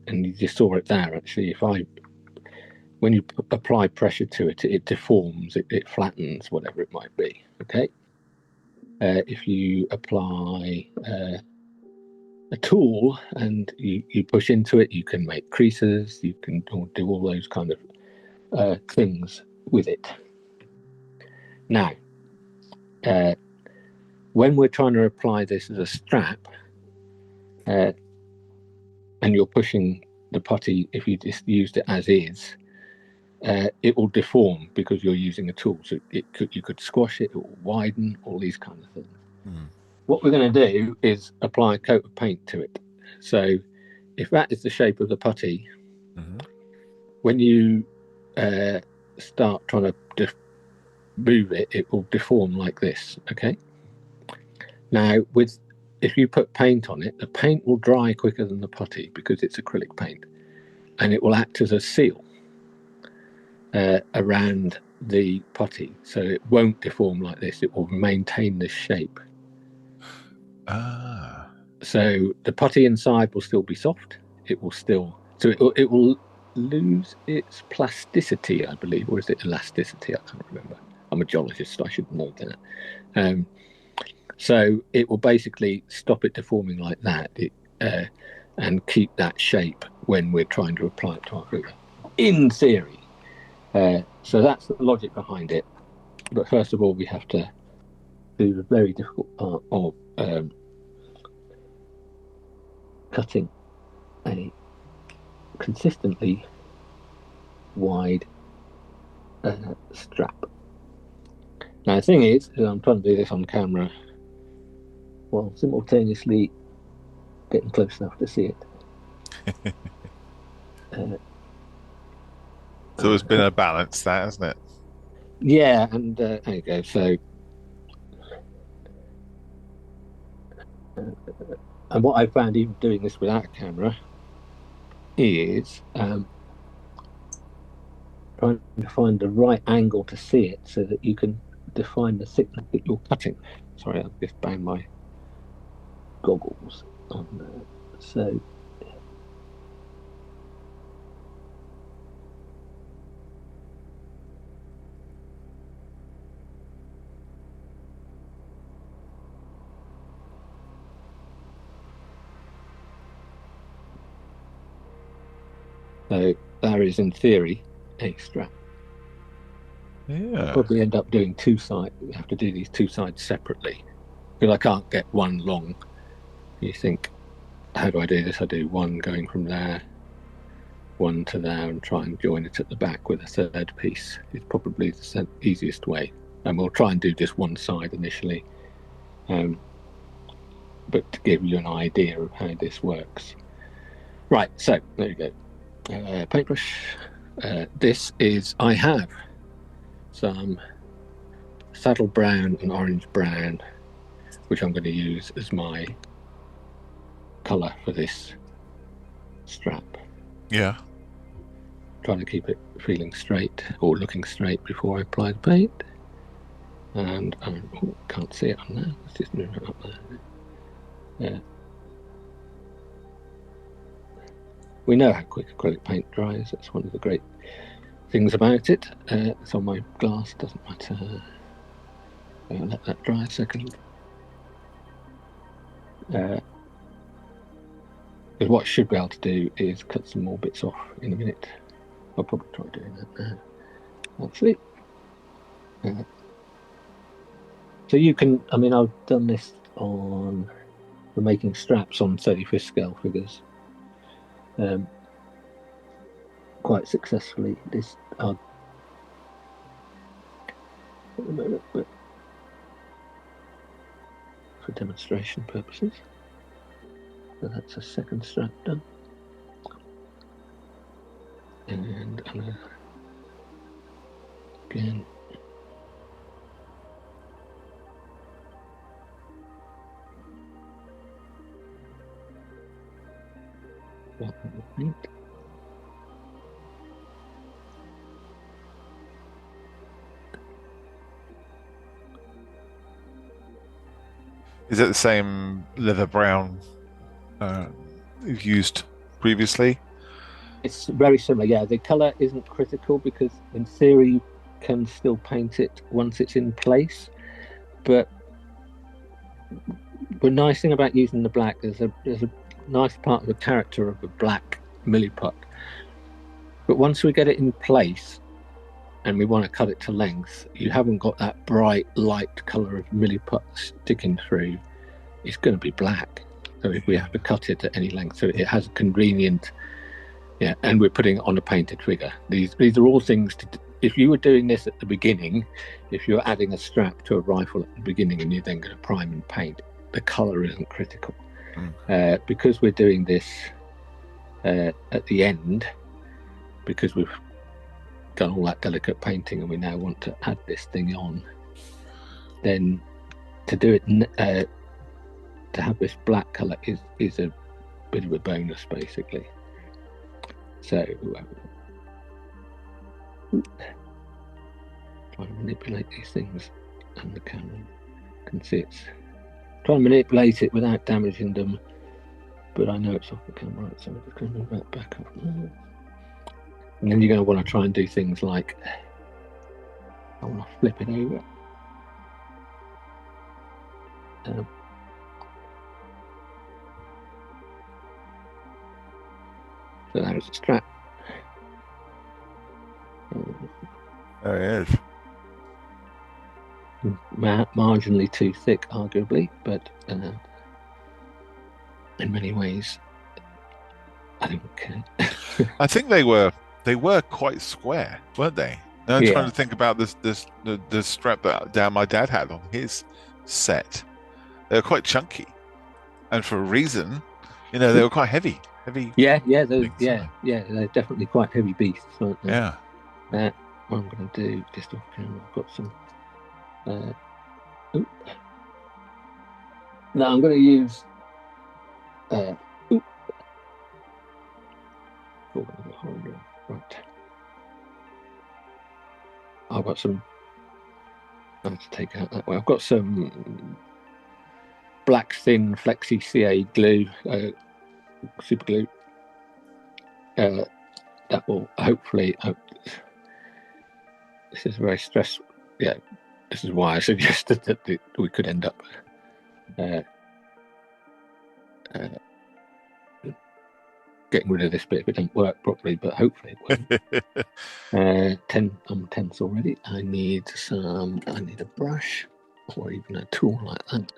and you just saw it there, actually, when you apply pressure to it, it deforms, it flattens, whatever it might be. Okay. If you apply a tool and you push into it, you can make creases, you can do all those kind of things with it. Now, when we're trying to apply this as a strap, and you're pushing the putty, if you just used it as is, it will deform because you're using a tool. So you could squash it, it will widen, all these kind of things. What we're going to do is apply a coat of paint to it. So if that is the shape of the putty, when you start trying to move it, it will deform like this. Okay. Now, if you put paint on it, the paint will dry quicker than the putty because it's acrylic paint, and it will act as a seal around the putty, so it won't deform like this. It will maintain this shape. So the putty inside will still be soft. It will lose its plasticity, I believe, or is it elasticity? I can't remember. I'm a geologist, so I should know that. So it will basically stop it deforming like that, and keep that shape when we're trying to apply it to our figure, in theory. So that's the logic behind it. But first of all, we have to do the very difficult part of cutting a consistently wide strap. Now, the thing is I'm trying to do this on camera while simultaneously getting close enough to see it. So it's been a balance, that, hasn't it? Yeah, and there you go. So, and what I found even doing this without a camera is trying to find the right angle to see it so that you can define the thickness that you're cutting. Sorry, I've just banged my goggles on there. So there is, in theory, a strap. Yeah. I'll probably end up doing two sides. You have to do these two sides separately because I can't get one long. You think, how do I do this? I do one going from there, one to there, and try and join it at the back with a third piece. It's probably the easiest way. And we'll try and do just one side initially, but to give you an idea of how this works. Right, so there you go. Paintbrush. I have some saddle brown and orange brown, which I'm going to use as my colour for this strap. Yeah. Trying to keep it feeling straight or looking straight before I apply the paint. And can't see it on there. Let's just move it up there. Yeah. We know how quick acrylic paint dries. That's one of the great things about it. It's on my glass, doesn't matter. I'll let that dry a second. Because what I should be able to do is cut some more bits off in a minute. I'll probably try doing that now, actually. So you can, I mean, I've done this for making straps on 35th scale figures quite successfully. This at the moment, but for demonstration purposes. So that's a second strap done. And again, paint. Is it the same leather brown you've used previously? It's very similar, yeah. The colour isn't critical because in theory you can still paint it once it's in place. But the nice thing about using the black is there's a nice part of the character of the black Milliput. But once we get it in place and we want to cut it to length, you haven't got that bright light colour of Milliput sticking through. It's going to be black. So if we have to cut it at any length, so it has a convenient, yeah, and we're putting it on a painted figure. These are all things to, if you were doing this at the beginning, if you're adding a strap to a rifle at the beginning and you're then going to prime and paint, the colour isn't critical. Because we're doing this at the end, because we've done all that delicate painting and we now want to add this thing on, then to do it to have this black colour is a bit of a bonus, basically. So trying to manipulate these things, and the camera can see it's trying to manipulate it without damaging them, but I know it's off the camera, so I'm just going to move that back up. And then you're going to want to try and do things like, I want to flip it over. So there's a strap. There it is. Marginally too thick, arguably, but in many ways, I don't care. I think they were quite square, weren't they? Now I'm trying to think about the strap that my dad had on his set. They were quite chunky, and for a reason, they were quite heavy. Yeah, they're definitely quite heavy beasts, aren't they? Yeah. What I'm going to do just off camera, I've got some. Now I'm going to use. Right. I've got some. I have to take out that way. I've got some black thin flexi CA glue, super glue. That will hopefully. This is very stressful. Yeah, this is why I suggested that we could end up getting rid of this bit if it doesn't work properly, but hopefully it will. 10 I'm tense already. I need a brush or even a tool like that.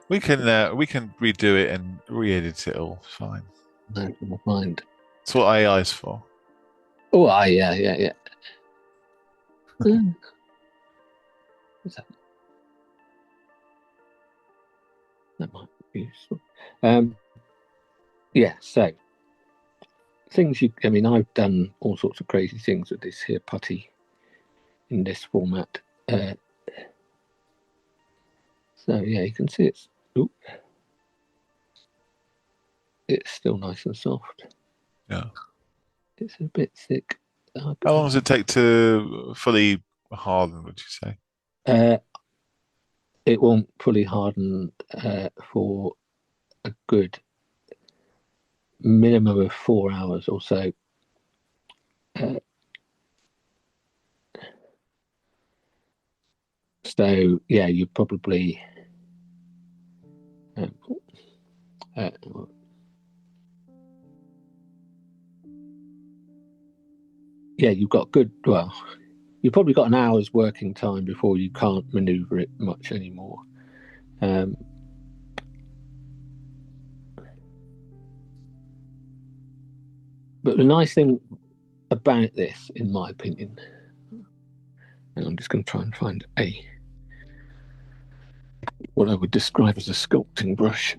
We can redo it and re-edit it all. Fine. No, we'll find. That's what AI is for. Oh, yeah. What's that? That might be useful. Yeah, so things I mean, I've done all sorts of crazy things with this here putty in this format. So yeah, you can see it's still nice and soft. Yeah. It's a bit thick. How long does it take to fully harden, would you say? It won't fully harden for a good minimum of 4 hours or so. So yeah, you probably yeah, you've probably got an hour's working time before you can't maneuver it much anymore. But the nice thing about this, in my opinion, and I'm just going to try and find what I would describe as a sculpting brush.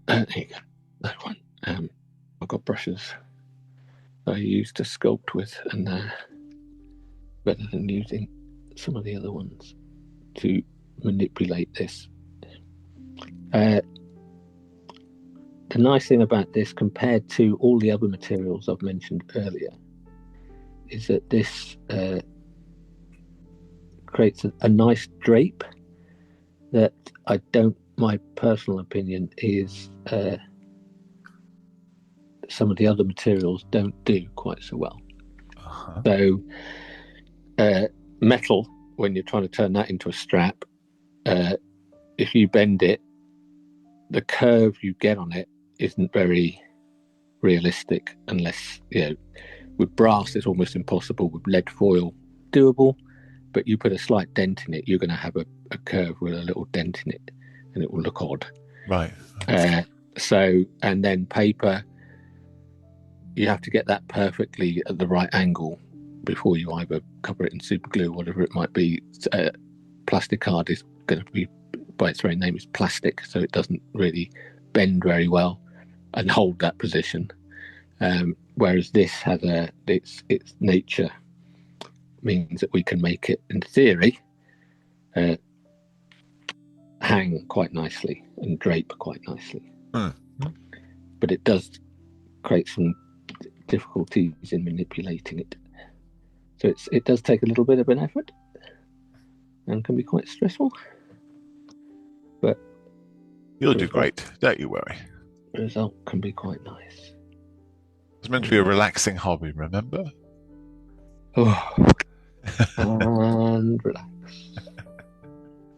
There you go, that one. I've got brushes I use to sculpt with, and rather than using some of the other ones to manipulate this. The nice thing about this, compared to all the other materials I've mentioned earlier, is that this creates a nice drape that my personal opinion is some of the other materials don't do quite so well. So metal, when you're trying to turn that into a strap, if you bend it, the curve you get on it isn't very realistic, unless, with brass it's almost impossible. With lead foil, doable, but you put a slight dent in it, you're going to have a curve with a little dent in it, and it will look odd. Right. And then paper, you have to get that perfectly at the right angle before you either cover it in super glue or whatever it might be. Plastic card is going to be, by its very name, is plastic, so it doesn't really bend very well and hold that position. Whereas this has its nature means that we can make it, in theory, hang quite nicely and drape quite nicely. But it does create some difficulties in manipulating it. So it does take a little bit of an effort and can be quite stressful. But you'll do great, don't you worry. The result can be quite nice. It's meant to be a relaxing hobby, remember? Oh, and relax.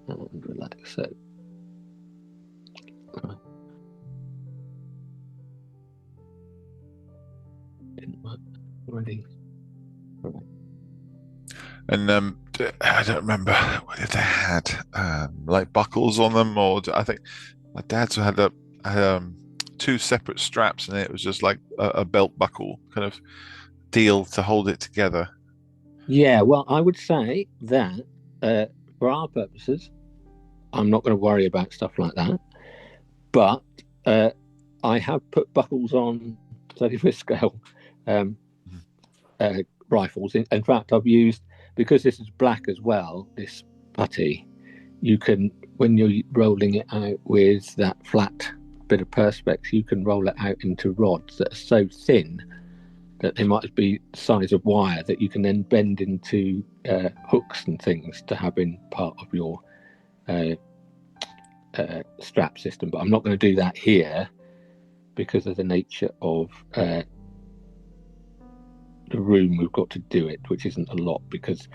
And relax. So, didn't work already. Right. And I don't remember whether they had like buckles on them, or I think my dad's had two separate straps, and it was just like a belt buckle kind of deal to hold it together. Yeah, well, I would say that for our purposes, I'm not going to worry about stuff like that. But I have put buckles on 35th scale rifles. In fact, I've used, because this is black as well, this putty, you can, when you're rolling it out with that flat bit of perspex, you can roll it out into rods that are so thin that they might be the size of wire, that you can then bend into hooks and things to have in part of your strap system. But I'm not going to do that here because of the nature of the room we've got to do it, which isn't a lot, because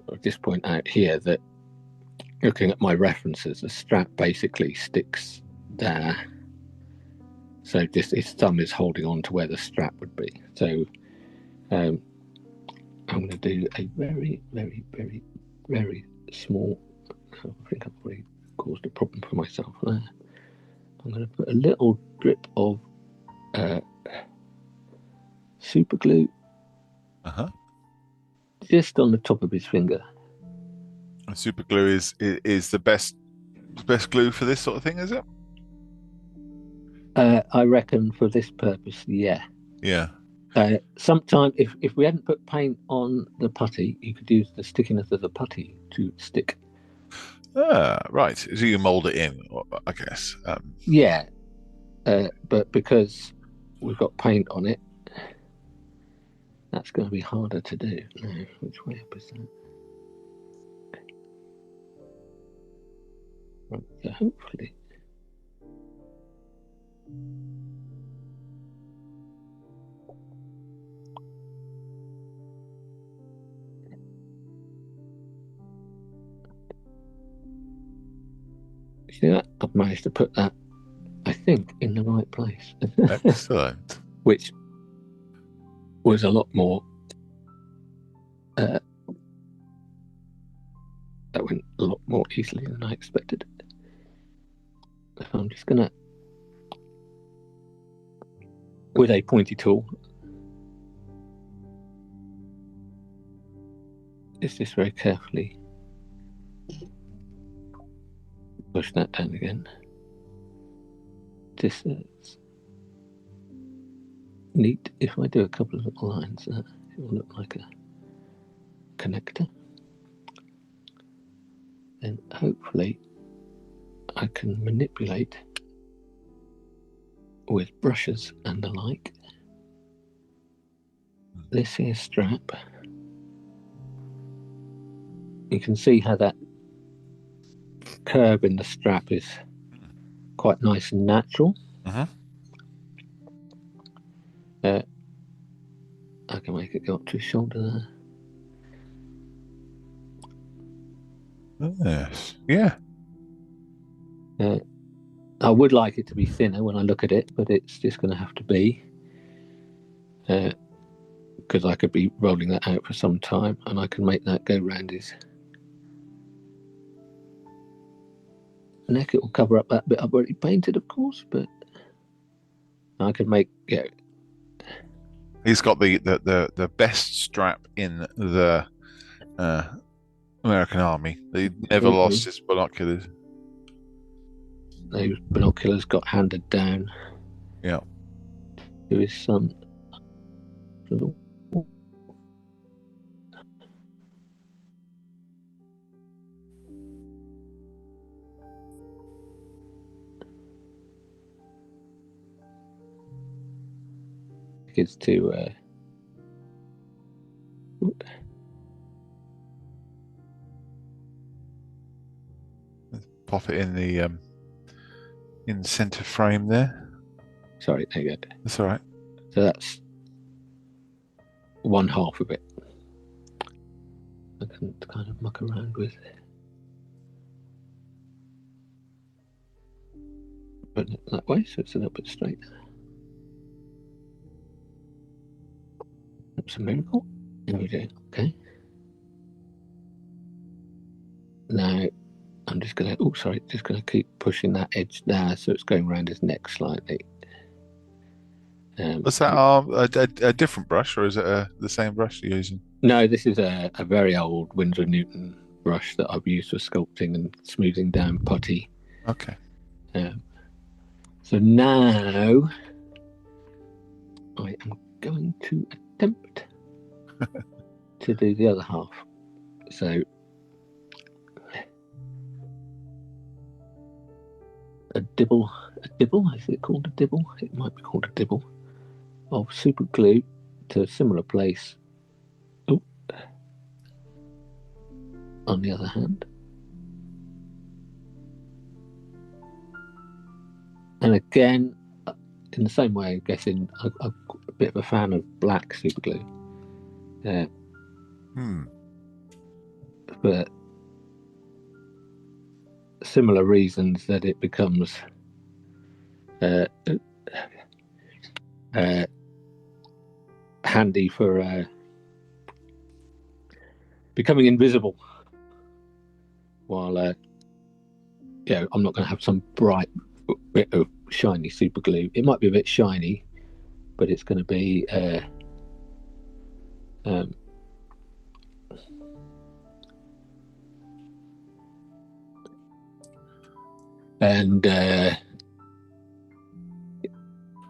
I'll just point out here that, looking at my references, the strap basically sticks there, so just his thumb is holding on to where the strap would be. So I'm going to do a very, very, very, very small, I think I've already caused a problem for myself there. I'm going to put a little drip of super glue just on the top of his finger. And super glue is the best glue for this sort of thing, is it? I reckon for this purpose, yeah. Yeah. Sometimes if we hadn't put paint on the putty, you could use the stickiness of the putty to stick. Right. So you mould it in, I guess. Yeah. But because we've got paint on it, that's going to be harder to do. Now, which way up is that? Right, so hopefully. See that? I've managed to put that, I think, in the right place. Excellent. Which was a lot more that went a lot more easily than I expected. So I'm just gonna, with a pointy tool, just very carefully push that down again. Just it's neat. If I do a couple of little lines, it will look like a connector. Then hopefully I can manipulate with brushes and the like this here strap. You can see how that curve in the strap is quite nice and natural. I can make it go up to his shoulder there. Yes. Yeah. I would like it to be thinner when I look at it, but it's just going to have to be, because I could be rolling that out for some time, and I can make that go round his neck. It will cover up that bit I've already painted, of course, but I could make, yeah. He's got the best strap in the American Army. He never lost his binoculars. Those binoculars got handed down. Yeah. To his son. Is to pop it in the center frame there. Sorry, there you go. That's all right. So that's one half of it. I can kind of muck around with it. Putting it that way, so it's a little bit straight. That's a miracle. There we go. Okay. Now I'm just gonna. Oh, sorry. Just gonna keep pushing that edge there, so it's going around his neck slightly. Was that a different brush, or is it the same brush you're using? No, this is a very old Winsor Newton brush that I've used for sculpting and smoothing down putty. Okay. So now I am going to attempt to do the other half. So a dibble, is it called a dibble? It might be called a dibble of super glue to a similar place. Oh, on the other hand. And again, in the same way, I'm guessing I'm a bit of a fan of black super glue. For similar reasons that it becomes handy for becoming invisible. While I'm not going to have some bright bit of shiny super glue. It might be a bit shiny, but it's going to be and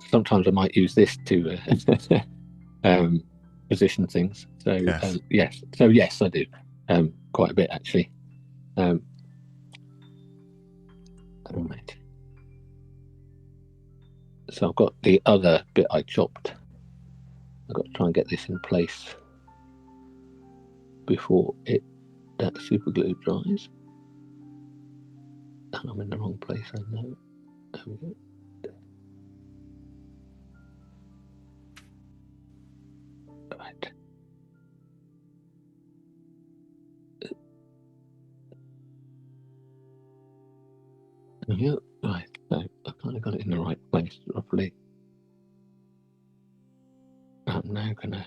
sometimes I might use this to position things. So yes. Yes, I do quite a bit actually. Right. So I've got the other bit I chopped. I've got to try and get this in place before that super glue dries. And I'm in the wrong place, I know. There we go. Right. Yeah, right. So I kind of got it in the right place, roughly. I'm now gonna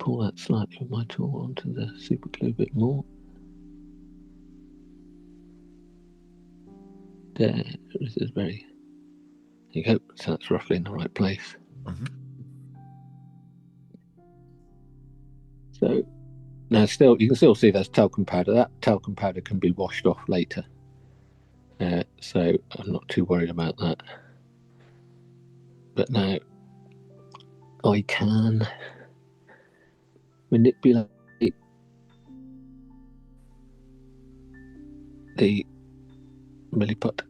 pull that slightly with my tool onto the super glue a bit more. There, this is very. There you go. So that's roughly in the right place. Mm-hmm. So now, still, you can still see there's talcum powder. That talcum powder can be washed off later. So I'm not too worried about that. But now I can manipulate the Milliput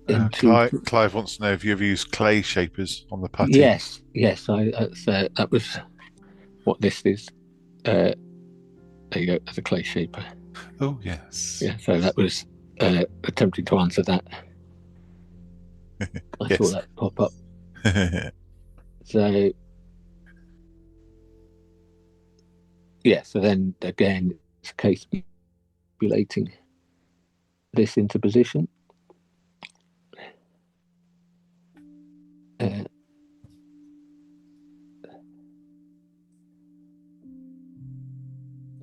into. Clive wants to know if you ever used clay shapers on the putty. Yes. That was what this is. There you go. That's a clay shaper. Oh yes. Yeah. So that was attempting to answer that. I thought that would pop up. So yeah. So then again, it's a case of manipulating this into position.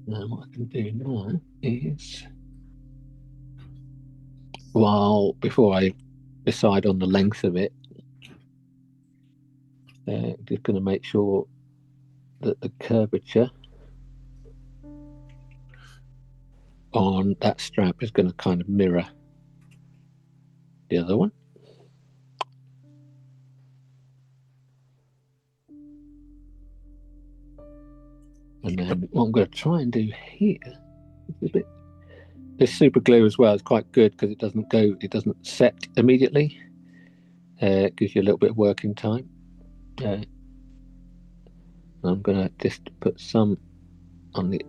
Now what I can do now is, before I decide on the length of it, just going to make sure that the curvature on that strap is going to kind of mirror the other one. And then what I'm going to try and do here is this super glue as well is quite good because it doesn't set immediately. It gives you a little bit of working time. I'm going to just put some on the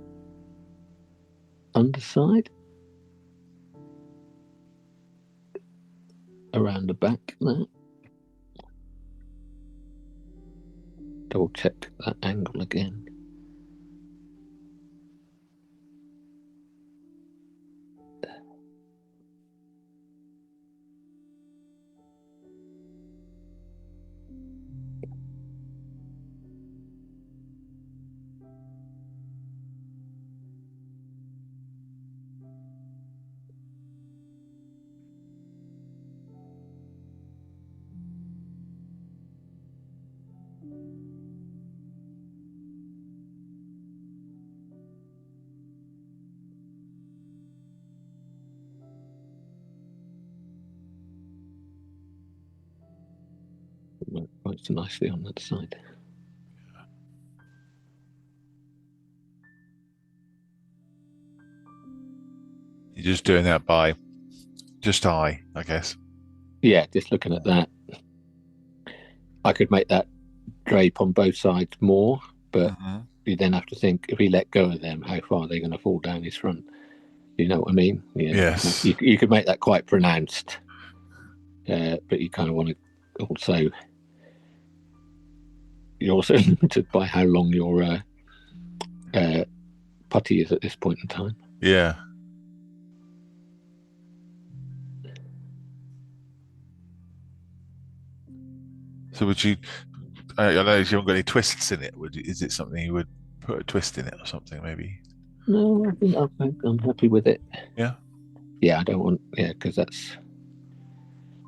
underside around the back there. Double check that angle again. Quite nicely on that side. You're just doing that by just eye, I guess. Yeah, just looking at that. I could make that drape on both sides more, but you then have to think, if he let go of them, how far are they going to fall down his front? You know what I mean? Yeah. Yes. You could make that quite pronounced, but you kind of want to also. You're also limited by how long your putty is at this point in time. Yeah. So would you? I know you haven't got any twists in it. Is it something you would put a twist in it or something? Maybe. No, I think I'm happy with it. Yeah. Yeah, I don't want. Yeah, because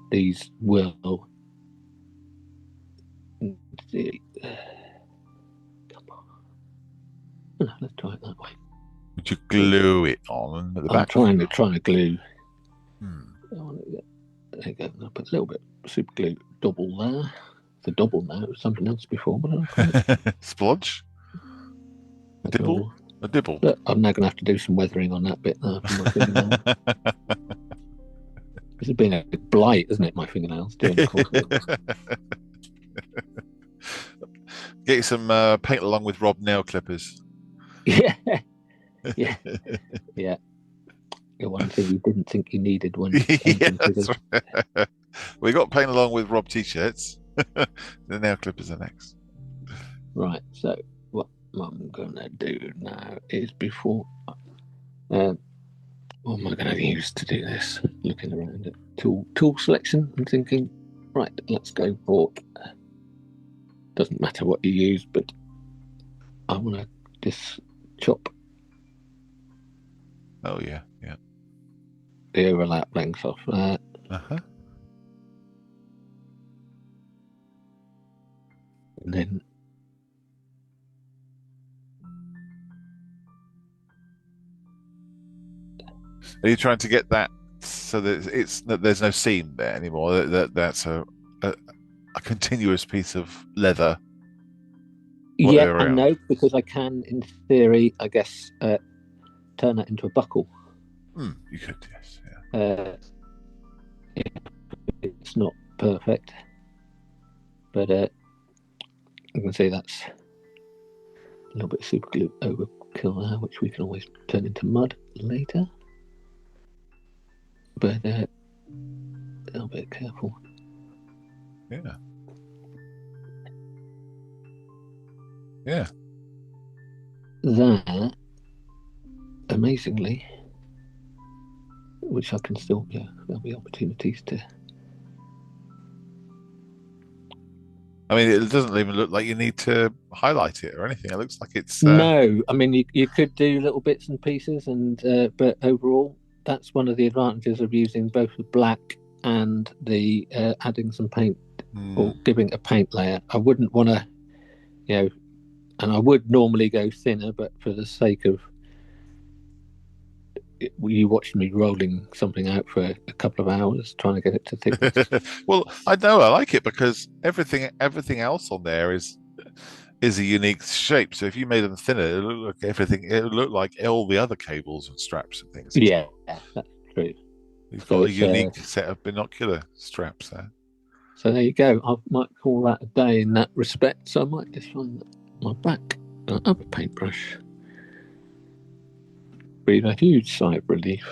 these will. Come on. No, let's try it that way. Would you glue it on at the back? I'm trying to glue. There you go. I'll put a little bit of super glue double there. It's a double now. It was something else before, but splodge. A dibble. A dibble. Look, I'm now going to have to do some weathering on that bit now for my fingernail. This has been a blight, isn't it? My fingernails during the course of it. Get you some paint along with Rob nail clippers. Yeah. The one thing you didn't think you needed when that's right. We got paint along with Rob t-shirts. The nail clippers are next. Right. So what I'm going to do now is before. What am I going to use to do this? Looking around at tool selection and thinking, right, let's go for doesn't matter what you use, but I want to just chop Oh yeah. the overlap length off that. And then are you trying to get that so that there's no seam there anymore? That's a continuous piece of leather. Yeah, and no, because I can, in theory, I guess, turn that into a buckle. You could, yes. Yeah. It's not perfect, but you can see that's a little bit of super glue overkill there, which we can always turn into mud later. But a little bit careful. Yeah. Yeah. That, amazingly, which I can still, there'll be opportunities to. I mean, it doesn't even look like you need to highlight it or anything. It looks like it's. No, I mean, you could do little bits and pieces, and but overall, that's one of the advantages of using both the black and the adding some paint or giving a paint layer. I wouldn't want to, and I would normally go thinner, but for the sake of you watched me rolling something out for a couple of hours trying to get it to thickness. Well, I know I like it because everything else on there is a unique shape. So if you made them thinner, it would look like everything. It would look like all the other cables and straps and things. Yeah, that's true. You've got a unique set of binocular straps there. So there you go. I might call that a day in that respect. So I might just find my back other paintbrush. Breathe a huge sigh of relief.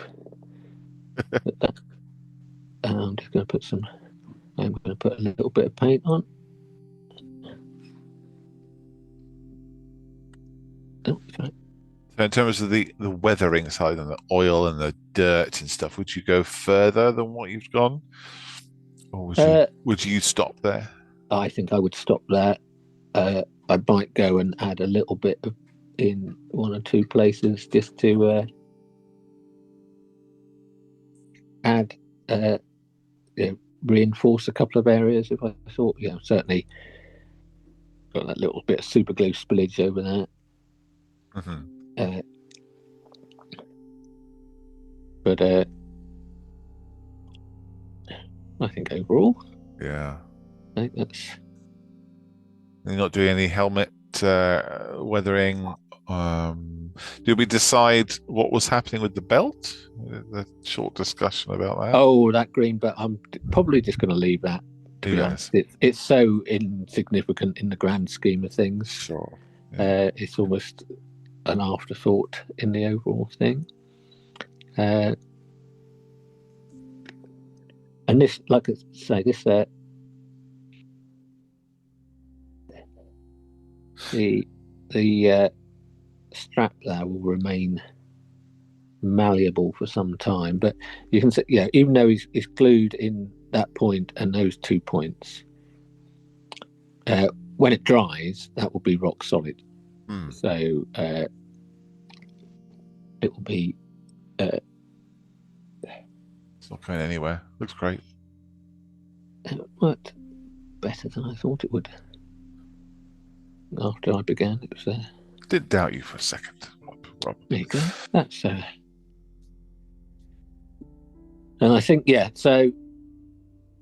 I'm just going to put a little bit of paint on. Oh, sorry. So in terms of the weathering side and the oil and the dirt and stuff, would you go further than what you've gone? Or would you stop there? I think I would stop there. I might go and add a little bit in one or two places just to reinforce a couple of areas if I thought, certainly got that little bit of super glue spillage over there. But I think overall, yeah, I think that's. You're not doing any helmet weathering. Did we decide what was happening with the belt? The short discussion about that. Oh, that green belt. I'm probably just going to leave that. To be honest, it's so insignificant in the grand scheme of things. Sure. Yeah. It's almost an afterthought in the overall thing. And this, like I say, this the strap there will remain malleable for some time, but you can see, even though he's glued in that point and those 2 points, when it dries, that will be rock solid. So it will be. It's not going anywhere. Looks great. It worked better than I thought it would. After I began, it was. Didn't doubt you for a second, Rob. There you go. That's. And I think, so.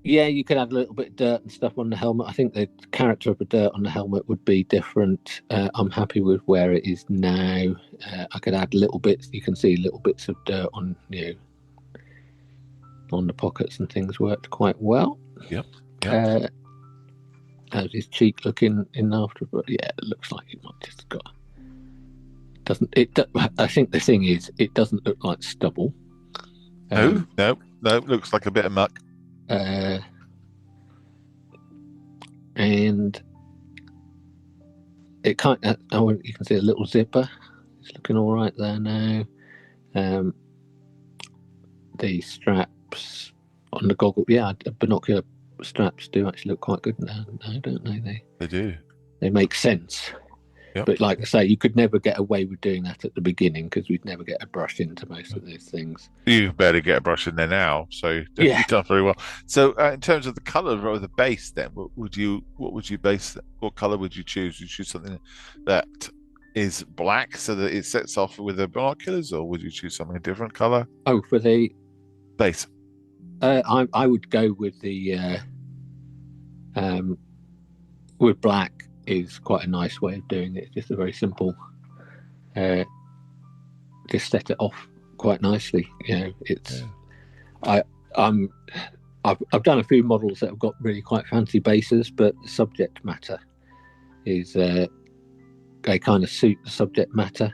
Yeah, you could add a little bit of dirt and stuff on the helmet. I think the character of the dirt on the helmet would be different. I'm happy with where it is now. I could add little bits. You can see little bits of dirt on on the pockets and things worked quite well. Yep. How's his cheek looking in after? But it looks like it might just got. I think the thing is, it doesn't look like stubble. No. Looks like a bit of muck. And it you can see a little zipper. It's looking all right there now. The straps on the goggle, binocular straps do actually look quite good now, don't they? They do. they make sense. Yep. But like I say, you could never get away with doing that at the beginning because we'd never get a brush into most of these things. You better get a brush in there now, so you've definitely done very well. So, in terms of the color of the base, then, what would you base? What color would you choose? Would you choose something that is black so that it sets off with the binoculars, or would you choose something a different color? Oh, for the base, I would go with the with black. Is quite a nice way of doing it. It's just a very simple, just set it off quite nicely. You know, it's I've done a few models that have got really quite fancy bases, but the subject matter is they kind of suit the subject matter.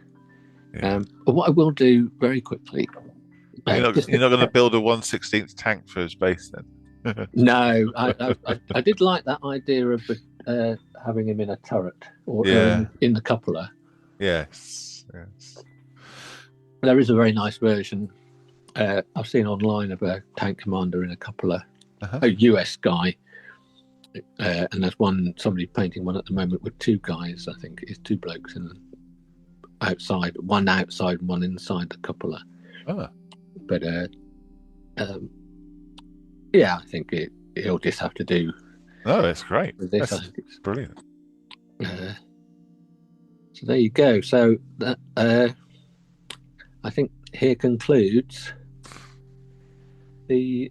But what I will do very quickly, you're not going to build a 1/16 tank for his base then. No, I did like that idea of having him in a turret or in the cupola. Yes. There is a very nice version I've seen online of a tank commander in a cupola, a US guy, and there's somebody painting one at the moment with two guys. I think it's two blokes in outside, one outside and one inside the cupola. But yeah, I think he'll just have to do. Oh, that's great. This, that's brilliant. So there you go. So that I think here concludes the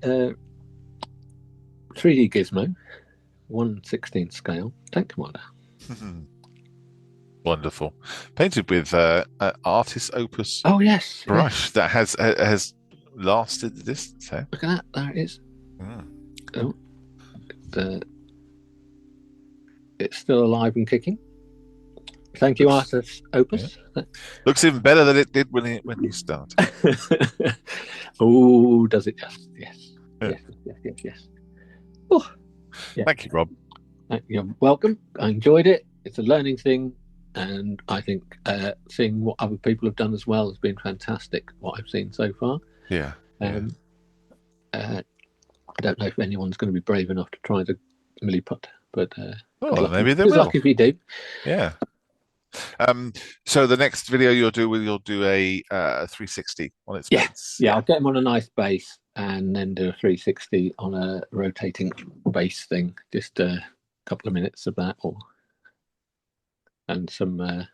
3D Gizmo 1/16 scale tank commander. Wonderful. Painted with artist opus. Oh yes, brush that has lasted the distance. Eh? Look at that. There it is. Oh, it's still alive and kicking. Thank you, artist opus. Yeah. Looks even better than it did when you started. Oh, does it just? Yes. Yes. Oh, yeah. Thank you, Rob. You're welcome. I enjoyed it. It's a learning thing, and I think seeing what other people have done as well has been fantastic. What I've seen so far. Yeah. I don't know if anyone's going to be brave enough to try the Milliput, but maybe they will. Good luck if you do. Yeah. So the next video you'll do a 360 on its base. Yeah, I'll get them on a nice base and then do a 360 on a rotating base thing. Just a couple of minutes of that, and some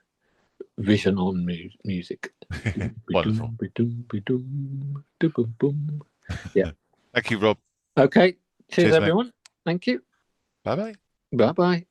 vision on music. Wonderful. Yeah. Thank you, Rob. Okay. Cheers everyone. Mate. Thank you. Bye-bye. Bye-bye.